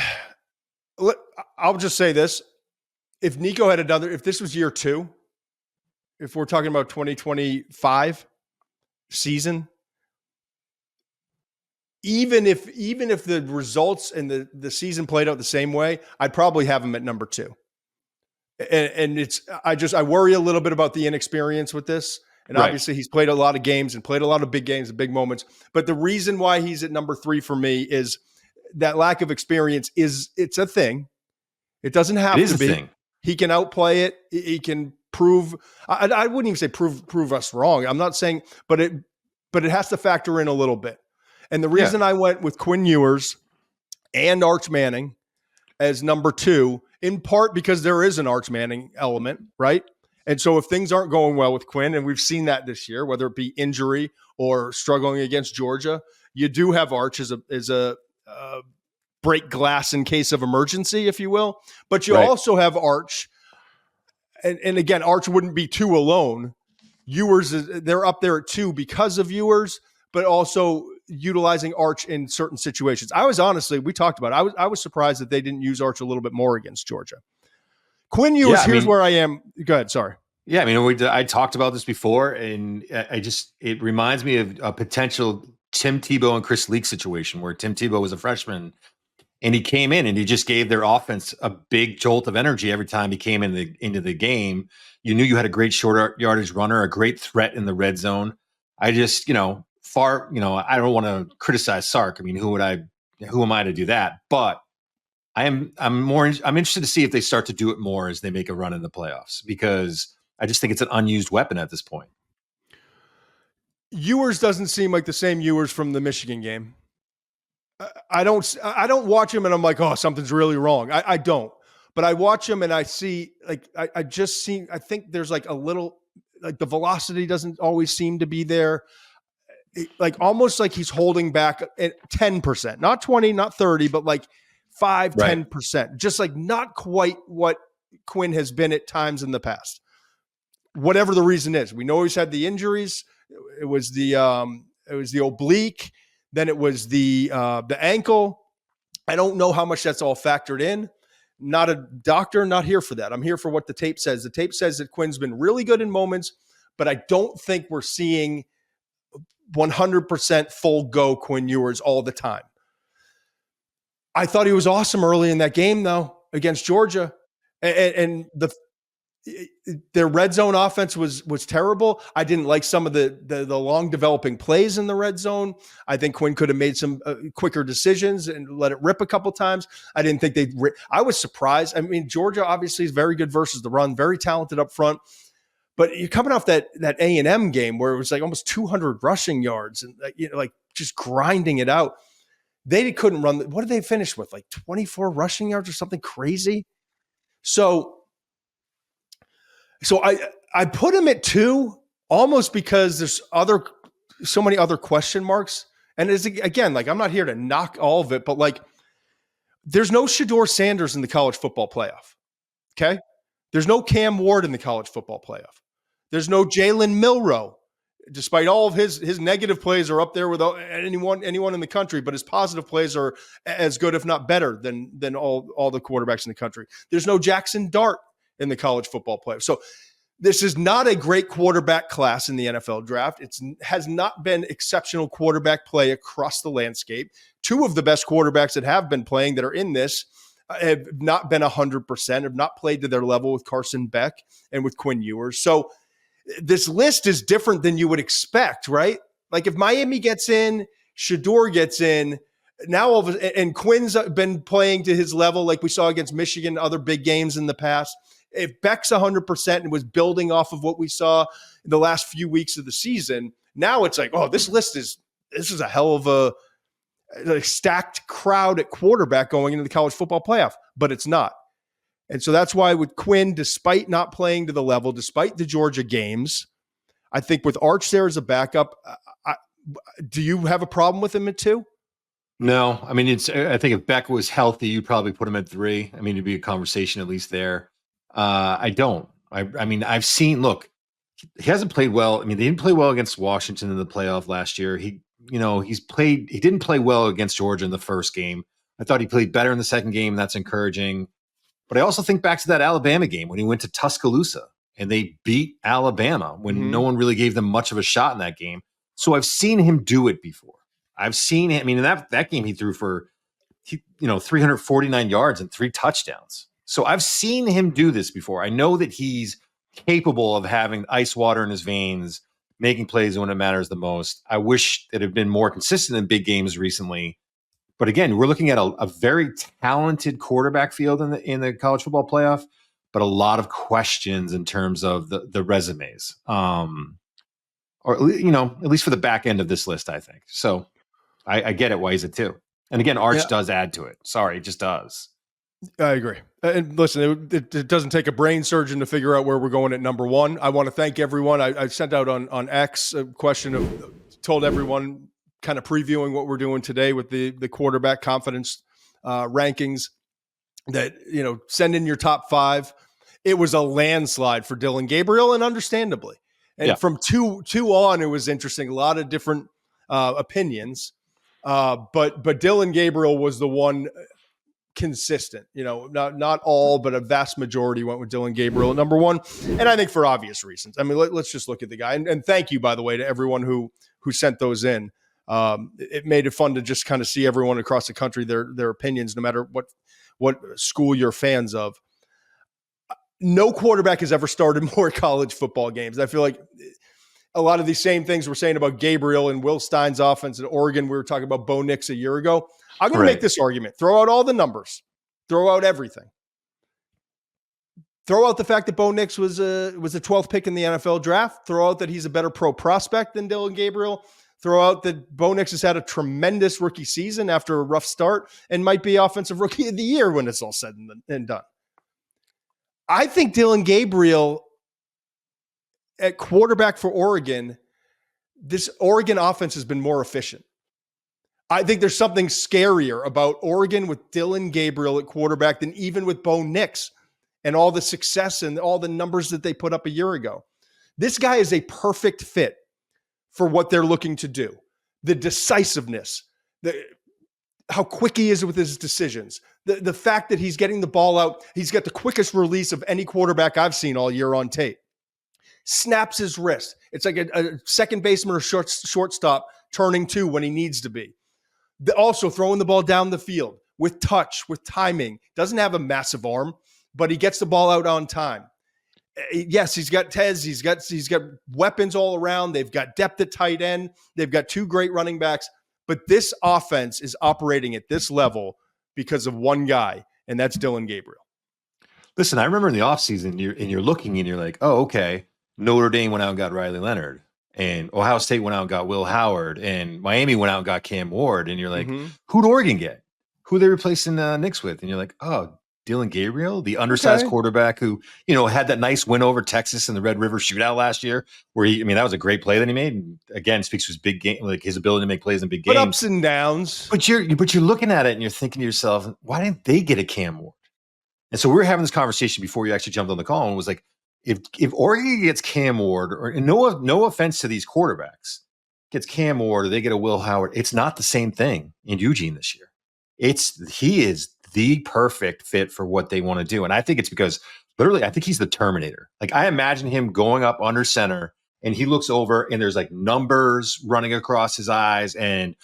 I'll just say this. If Nico had if this was year 2, if we're talking about 2025 season, even if the results and the season played out the same way, I'd probably have him at number 2. And I worry a little bit about the inexperience with this. And obviously he's played a lot of games and played a lot of big games and big moments. But the reason why he's at number 3 for me is that lack of experience it's a thing. It doesn't have to be. Thing. He can outplay it. He can prove. I wouldn't even say prove us wrong. I'm not saying, but it has to factor in a little bit. And the reason I went with Quinn Ewers and Arch Manning as number 2, in part because there is an Arch Manning element, right? And so if things aren't going well with Quinn, and we've seen that this year, whether it be injury or struggling against Georgia, you do have Arch as a break glass in case of emergency, if you will. But you also have Arch. And again, Arch wouldn't be 2 alone. Ewers, they're up there at 2 because of Ewers, but also utilizing Arch in certain situations. We talked about it. I was surprised that they didn't use Arch a little bit more against Georgia. Quinn Ewers, here's where I am. Go ahead. Sorry. Yeah. I mean, I talked about this before, and it reminds me of a potential Tim Tebow and Chris Leak situation where Tim Tebow was a freshman and he came in and he just gave their offense a big jolt of energy every time he came into the game. You knew you had a great short yardage runner, a great threat in the red zone. I just, I don't want to criticize Sark. I mean, who am I to do that? But I'm interested to see if they start to do it more as they make a run in the playoffs, because I just think it's an unused weapon at this point. Ewers doesn't seem like the same Ewers from the Michigan game. I don't watch him and I'm like, oh, something's really wrong. I don't. But I watch him and I see, like, I think there's like a little, like the velocity doesn't always seem to be there. like almost like he's holding back at 10%, not 20, not 30, but like 5, Right. 10%, just like not quite what Quinn has been at times in the past. Whatever the reason is, we know he's had the injuries. It was the oblique, then it was the ankle. I don't know how much that's all factored in. Not a doctor, not here for that. I'm here for what the tape says. The tape says that Quinn's been really good in moments, but I don't think we're seeing 100% full go Quinn Ewers all the time. I thought he was awesome early in that game, though, against Georgia. And their red zone offense was terrible. I didn't like some of the long developing plays in the red zone. I think Quinn could have made some quicker decisions and let it rip a couple times. I didn't think I was surprised. I mean, Georgia obviously is very good versus the run, very talented up front. But you're coming off that A&M game where it was like almost 200 rushing yards and like just grinding it out. They couldn't run. What did they finish with? Like 24 rushing yards or something crazy. So I put him at 2 almost because there's so many other question marks. And again, like I'm not here to knock all of it, but like there's no Shedeur Sanders in the college football playoff. Okay. There's no Cam Ward in the college football playoff. There's no Jalen Milroe, despite all of his negative plays are up there with anyone in the country, but his positive plays are as good, if not better than all the quarterbacks in the country. There's no Jackson Dart in the college football playoff. So this is not a great quarterback class in the NFL draft. It has not been exceptional quarterback play across the landscape. 2 of the best quarterbacks that have been playing that are in this have not been 100%, have not played to their level with Carson Beck and with Quinn Ewers. So this list is different than you would expect, right? Like if Miami gets in, Shedeur gets in, now and Quinn's been playing to his level like we saw against Michigan, other big games in the past. If Beck's 100% and was building off of what we saw in the last few weeks of the season, now it's like, oh, this is a hell of a stacked crowd at quarterback going into the college football playoff, but it's not. And so that's why with Quinn, despite not playing to the level, despite the Georgia games, I think with Arch there as a backup, do you have a problem with him at 2? No, I mean, I think if Beck was healthy, you'd probably put him at 3. I mean, it'd be a conversation at least there. I don't. I mean, I've seen. Look, he hasn't played well. I mean, they didn't play well against Washington in the playoff last year. He didn't play well against Georgia in the first game. I thought he played better in the second game. That's encouraging. But I also think back to that Alabama game when he went to Tuscaloosa and they beat Alabama when no one really gave them much of a shot in that game. So I've seen him do it before. I've seen him. I mean, in that game he threw for 349 yards and 3 touchdowns. So I've seen him do this before. I know that he's capable of having ice water in his veins, making plays when it matters the most. I wish it had been more consistent in big games recently. But again, we're looking at a very talented quarterback field in the college football playoff, but a lot of questions in terms of the resumes, or at least for the back end of this list, I think. So I get it why he's at 2. And again, Arch does add to it. Sorry, it just does. I agree. And listen, it doesn't take a brain surgeon to figure out where we're going at number 1. I want to thank everyone. I sent out on X a question told everyone kind of previewing what we're doing today with the quarterback confidence rankings that, send in your top 5. It was a landslide for Dillon Gabriel, and understandably. And from two on, it was interesting. A lot of different opinions. But Dillon Gabriel was the one consistent, not all, but a vast majority went with Dillon Gabriel at number 1. And I think for obvious reasons. I mean, let's just look at the guy. And thank you, by the way, to everyone who sent those in. It made it fun to just kind of see everyone across the country, their opinions, no matter what school you're fans of. No quarterback has ever started more college football games. I feel like a lot of these same things we're saying about Gabriel and Will Stein's offense at Oregon. We were talking about Bo Nix a year ago. I'm going to make this argument. Throw out all the numbers. Throw out everything. Throw out the fact that Bo Nix was a 12th pick in the NFL draft. Throw out that he's a better pro prospect than Dillon Gabriel. Throw out that Bo Nix has had a tremendous rookie season after a rough start and might be offensive rookie of the year when it's all said and done. I think Dillon Gabriel at quarterback for Oregon this Oregon offense has been more efficient. I think there's something scarier about Oregon with Dillon Gabriel at quarterback than even with Bo Nix and all the success and all the numbers that they put up a year ago. This guy is a perfect fit for what they're looking to do. The decisiveness, how quick he is with his decisions, the fact that he's getting the ball out. He's got the quickest release of any quarterback I've seen all year on tape. Snaps his wrist. It's like a second baseman or shortstop turning two when he needs to be. Also throwing the ball down the field with touch, with timing. Doesn't have a massive arm, but he gets the ball out on time. Yes, he's got Tez. He's got weapons all around. They've got depth at tight end. They've got two great running backs. But this offense is operating at this level because of one guy, and that's Dillon Gabriel. Listen, I remember in the offseason, you're looking and you're like, oh, okay. Notre Dame went out and got Riley Leonard, and Ohio State went out and got Will Howard, and Miami went out and got Cam Ward. And you're like, who'd Oregon get? Who they replacing Nix with? And you're like, oh, Dillon Gabriel, the undersized quarterback who, had that nice win over Texas in the Red River Shootout last year, where that was a great play that he made. And again, speaks to his big game, like his ability to make plays in big games. But ups and downs. But you're looking at it and you're thinking to yourself, why didn't they get a Cam Ward? And so we were having this conversation before you actually jumped on the call, and was like, if Oregon gets Cam Ward, and no offense to these quarterbacks, gets Cam Ward or they get a Will Howard, it's not the same thing in Eugene this year. He is the perfect fit for what they want to do. And I think it's because literally, I think he's the Terminator. Like, I imagine him going up under center and he looks over and there's like numbers running across his eyes. And,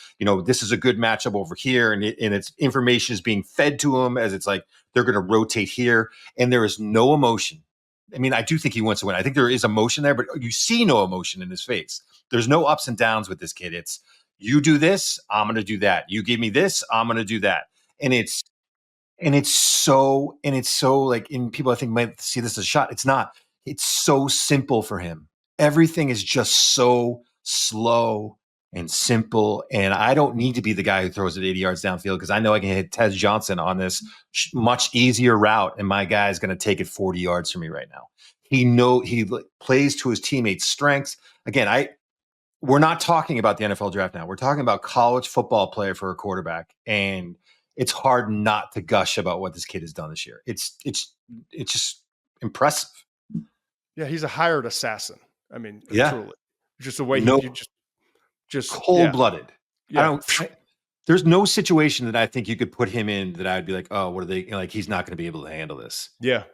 this is a good matchup over here. And it's information is being fed to him as it's like, they're going to rotate here. And there is no emotion. I do think he wants to win. I think there is emotion there, but you see no emotion in his face. There's no ups and downs with this kid. It's, you do this, I'm going to do that. You give me this, I'm going to do that. And it's so like, and people I think might see this as a shot. It's not. It's so simple for him. Everything is just so slow and simple. And I don't need to be the guy who throws it 80 yards downfield, because I know I can hit Tez Johnson on this much easier route, and my guy is going to take it 40 yards from me right now. He plays to his teammates' strengths. Again, we're not talking about the NFL draft now. We're talking about college football player for a quarterback, and it's hard not to gush about what this kid has done this year. It's just impressive. Yeah, he's a hired assassin. Truly, just the way he just cold-blooded. Yeah. There's no situation that I think you could put him in that I'd be like, oh, what are they like? He's not going to be able to handle this. Yeah.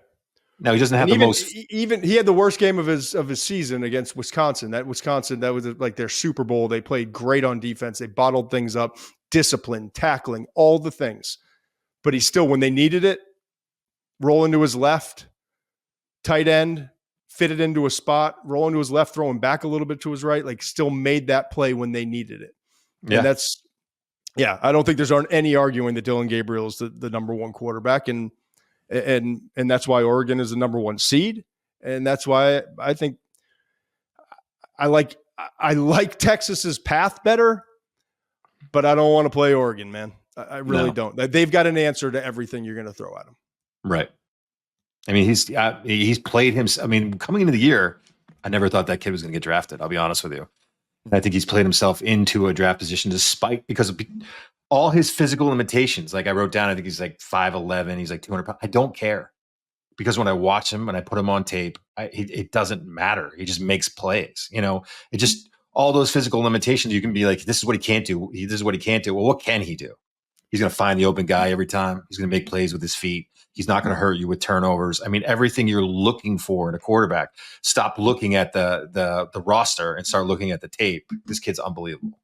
Now he doesn't have even he had the worst game of his season against Wisconsin. That was like their Super Bowl. They played great on defense. They bottled things up, discipline, tackling, all the things. But he still, when they needed it, roll into his left, tight end, fit it into a spot, roll into his left, throwing back a little bit to his right, like still made that play when they needed it. Yeah. And I don't think there's any arguing that Dillon Gabriel is the number one quarterback. And that's why Oregon is the number one seed. And that's why I think I like Texas's path better, but I don't want to play Oregon, man. I really don't. They've got an answer to everything you're going to throw at them. Right. He's played him. Coming into the year, I never thought that kid was going to get drafted. I'll be honest with you. And I think he's played himself into a draft position because of all his physical limitations. Like I wrote down, I think he's like 5'11", he's like 200 pounds. I don't care, because when I watch him and I put him on tape, it doesn't matter. He just makes plays. It just, all those physical limitations, you can be like, this is what he can't do. This is what he can't do. Well, what can he do? He's going to find the open guy every time. He's going to make plays with his feet. He's not going to hurt you with turnovers. Everything you're looking for in a quarterback. Stop looking at the roster and start looking at the tape. This kid's unbelievable.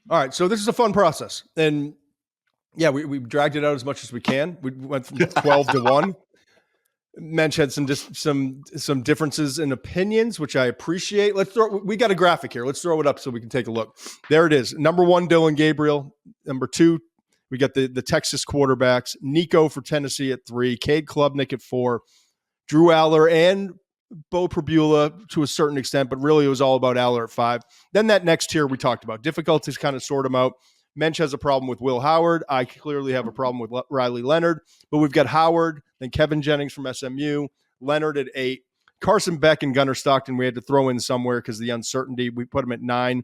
All right, so this is a fun process. And yeah, we dragged it out as much as we can. We went from 12 to 1. Mensch had some differences in opinions, which I appreciate. We got a graphic here. Let's throw it up so we can take a look. There it is. Number 1, Dillon Gabriel. Number 2, we got the Texas quarterbacks. Nico for Tennessee at 3. Cade Klubnik at 4. Drew Allar and Beau Pribula to a certain extent, but really it was all about Allar at 5. Then that next tier we talked about. Difficulties kind of sort them out. Mensch has a problem with Will Howard. I clearly have a problem with Riley Leonard, but we've got Howard, then Kevin Jennings from SMU, Leonard at 8, Carson, Beck, and Gunnar Stockton we had to throw in somewhere because of the uncertainty. We put him at 9.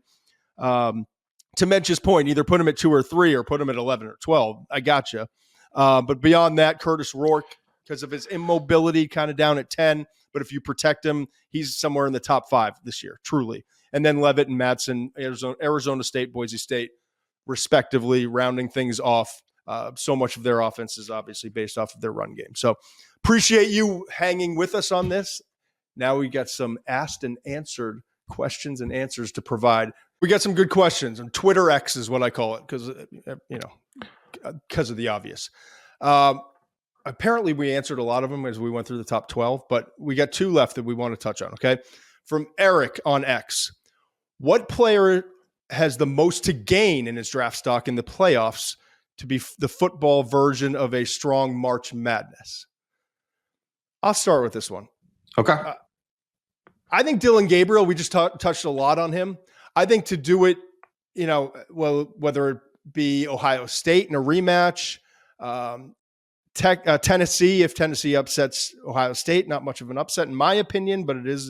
To Mench's point, either put him at 2 or 3 or put him at 11 or 12. I gotcha. But beyond that, Kurtis Rourke, because of his immobility, kind of down at 10. But if you protect him, he's somewhere in the top 5 this year, truly. And then Leavitt and Madsen, Arizona State, Boise State, respectively, rounding things off. So much of their offense is obviously based off of their run game. So appreciate you hanging with us on this. Now we got some asked and answered questions and answers to provide. We got some good questions, and Twitter X is what I call it because of the obvious. Apparently, we answered a lot of them as we went through the top 12, but we got 2 left that we want to touch on. Okay, from Eric on X, what player has the most to gain in his draft stock in the playoffs to be the football version of a strong March Madness? I'll start with this one. Okay. I think Dillon Gabriel, we just touched a lot on him. I think to do it, whether it be Ohio State in a rematch, Tennessee, if Tennessee upsets Ohio State, not much of an upset in my opinion, but it is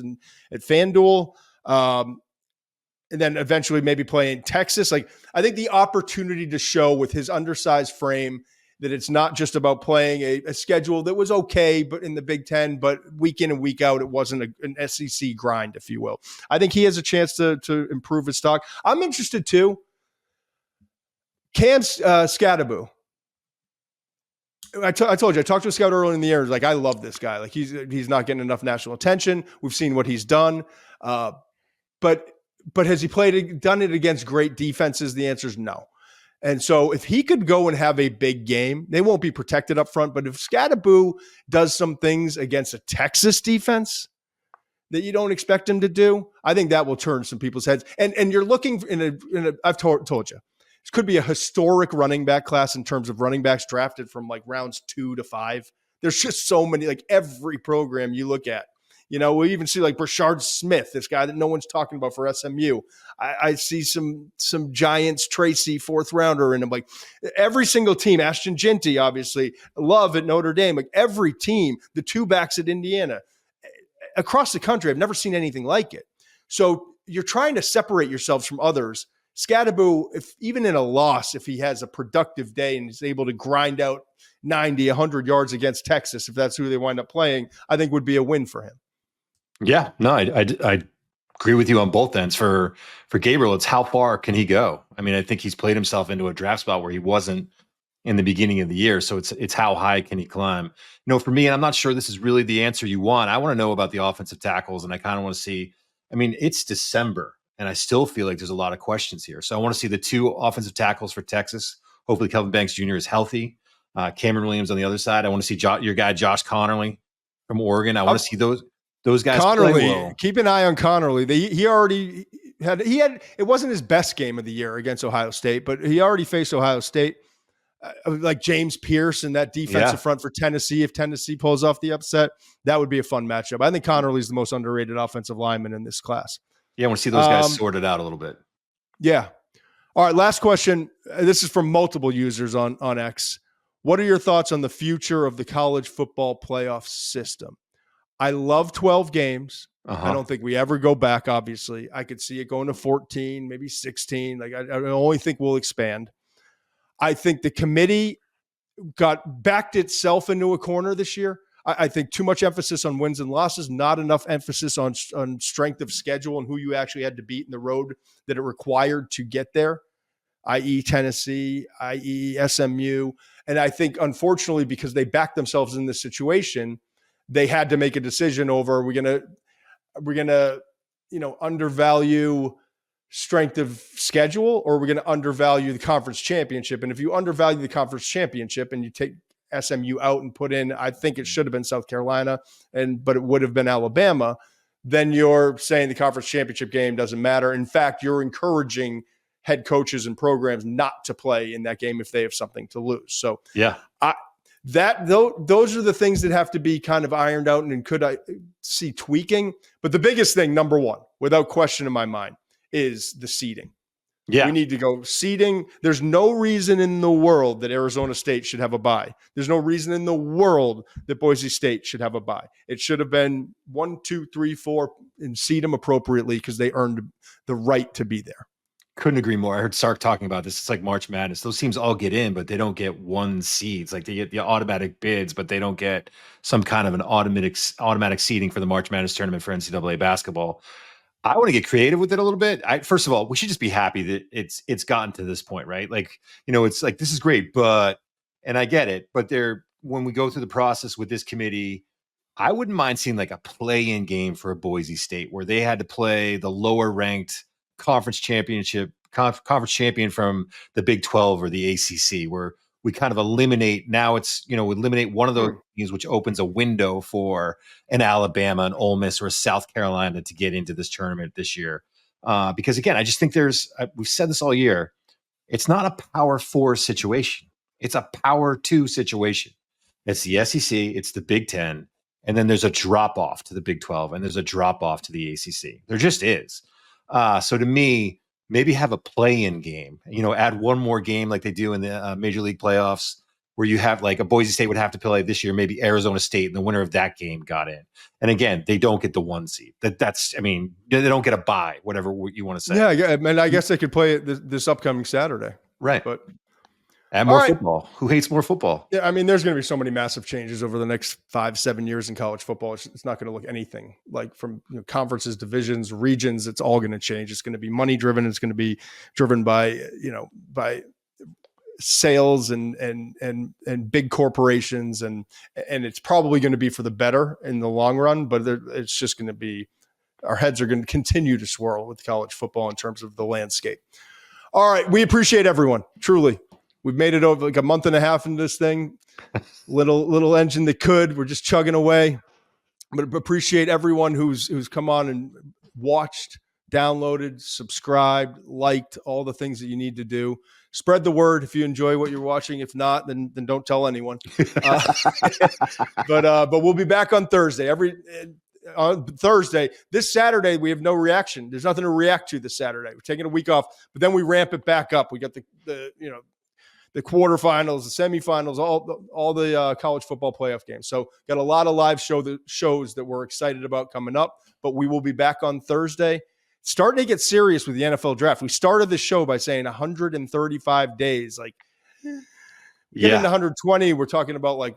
at FanDuel. And then eventually maybe playing Texas. Like, I think the opportunity to show with his undersized frame that it's not just about playing a schedule that was okay, but in the Big Ten, but week in and week out, it wasn't an SEC grind, if you will. I think he has a chance to improve his stock. I'm interested too. Cam Skattebo. I told you, I talked to a scout earlier in the year. Like, I love this guy. Like, he's not getting enough national attention. We've seen what he's done. But has he done it against great defenses? The answer is no. And so if he could go and have a big game, they won't be protected up front. But if Skattebo does some things against a Texas defense that you don't expect him to do, I think that will turn some people's heads. And you're looking I've told you, this could be a historic running back class in terms of running backs drafted from like rounds 2 to 5. There's just so many, like every program you look at. We even see like Brashard Smith, this guy that no one's talking about for SMU. I see some Giants Tracy 4th rounder in him. Like every single team, Ashton Ginty, obviously, Love at Notre Dame, like every team, the 2 backs at Indiana. Across the country, I've never seen anything like it. So you're trying to separate yourselves from others. Skattebo, if even in a loss, if he has a productive day and is able to grind out 90, 100 yards against Texas, if that's who they wind up playing, I think would be a win for him. Yeah, no, I agree with you on both ends. For Gabriel, it's how far can he go? I mean, I think he's played himself into a draft spot where he wasn't in the beginning of the year. So it's how high can he climb? For me, and I'm not sure this is really the answer you want. I want to know about the offensive tackles, and I kind of want to see. I mean, it's December, and I still feel like there's a lot of questions here. So I want to see the 2 offensive tackles for Texas. Hopefully, Kelvin Banks Jr. is healthy. Cameron Williams on the other side. I want to see your guy Josh Connerly from Oregon. I want to see those guys. Connerly, well. Keep an eye on Connerly. He already had. It wasn't his best game of the year against Ohio State, but he already faced Ohio State. Like James Pierce and that defensive front for Tennessee. If Tennessee pulls off the upset, that would be a fun matchup. I think Connerly's the most underrated offensive lineman in this class. Yeah, I want to see those guys sorted out a little bit. Yeah. All right, last question. This is from multiple users on X. What are your thoughts on the future of the college football playoff system? I love 12 games. I don't think we ever go back, obviously. I could see it going to 14, maybe 16. Like I only think we'll expand. I think the committee backed itself into a corner this year. I think too much emphasis on wins and losses, not enough emphasis on strength of schedule and who you actually had to beat in the road that it required to get there, i.e. Tennessee, i.e. SMU. And I think, unfortunately, because they backed themselves in this situation, they had to make a decision over, we're gonna undervalue strength of schedule, or we're going to undervalue the conference championship. And if you undervalue the conference championship and you take SMU out and put in, I think it should have been South Carolina, but it would have been Alabama, then you're saying the conference championship game doesn't matter. In fact, you're encouraging head coaches and programs not to play in that game if they have something to lose. So yeah, those are the things that have to be kind of ironed out, and could I see tweaking. But the biggest thing, number one, without question in my mind, is the seeding. Yeah. We need to go seeding. There's no reason in the world that Arizona State should have a bye. There's no reason in the world that Boise State should have a bye. It should have been 1, 2, 3, 4 and seed them appropriately because they earned the right to be there. Couldn't agree more. I heard Sark talking about this. It's like March Madness. Those teams all get in, but they don't get one seeds. Like they get the automatic bids, but they don't get some kind of an automatic seeding for the March Madness tournament for NCAA basketball. I want to get creative with it a little bit. First of all, we should just be happy that it's gotten to this point, right? Like, it's like, this is great, and I get it, but when we go through the process with this committee, I wouldn't mind seeing like a play-in game for a Boise State where they had to play the lower ranked conference champion from the Big 12 or the ACC, where we kind of eliminate one of those teams, which opens a window for an Alabama, an Ole Miss, or a South Carolina to get into this tournament this year. Because again, I just think we've said this all year, it's not a Power 4 situation. It's a Power 2 situation. It's the SEC, it's the Big 10, and then there's a drop off to the Big 12, and there's a drop off to the ACC. There just is. So to me, maybe have a play-in game, add one more game like they do in the Major League playoffs, where you have like a Boise State would have to play this year, maybe Arizona State, and the winner of that game got in. And again, they don't get the 1 seed. They don't get a bye, whatever you want to say. Yeah. And I guess they could play it this upcoming Saturday. Right. But and more football. Who hates more football? Yeah, I mean, there's going to be so many massive changes over the next 5-7 years in college football. It's not going to look anything like from conferences, divisions, regions. It's all going to change. It's going to be money driven. It's going to be driven by sales and big corporations, and it's probably going to be for the better in the long run. But it's just going to be, our heads are going to continue to swirl with college football in terms of the landscape. All right, we appreciate everyone, truly. We've made it over like a month and a half into this thing. Little engine that could. We're just chugging away. But appreciate everyone who's come on and watched, downloaded, subscribed, liked, all the things that you need to do. Spread the word if you enjoy what you're watching. If not, then don't tell anyone. But we'll be back on Thursday. On Thursday. This Saturday, we have no reaction. There's nothing to react to this Saturday. We're taking a week off, but then we ramp it back up. We got the quarterfinals, the semifinals, all the college football playoff games. So got a lot of live shows that we're excited about coming up, but we will be back on Thursday. Starting to get serious with the NFL draft. We started the show by saying 135 days. Like, getting to 120, we're talking about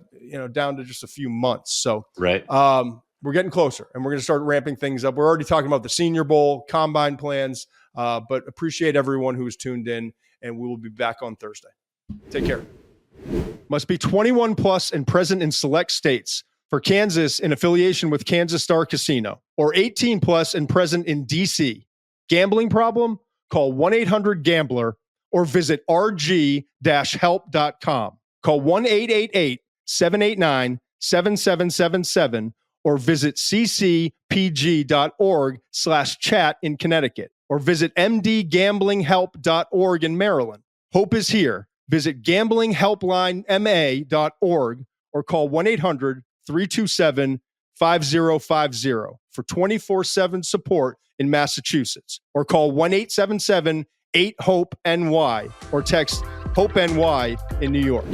down to just a few months. So right. We're getting closer, and we're going to start ramping things up. We're already talking about the Senior Bowl, combine plans, but appreciate everyone who's tuned in, and we will be back on Thursday. Take care. Must be 21 plus and present in select states. For Kansas, in affiliation with Kansas Star Casino, or 18 plus and present in DC. Gambling problem? Call 1-800-GAMBLER or visit rg-help.com. Call 1-888-789-7777 or visit ccpg.org/chat in Connecticut, or visit mdgamblinghelp.org in Maryland. Hope is here. Visit gamblinghelplinema.org or call 1-800-327-5050 for 24/7 support in Massachusetts, or call 1-877-8-HOPE-NY or text HOPE-NY in New York.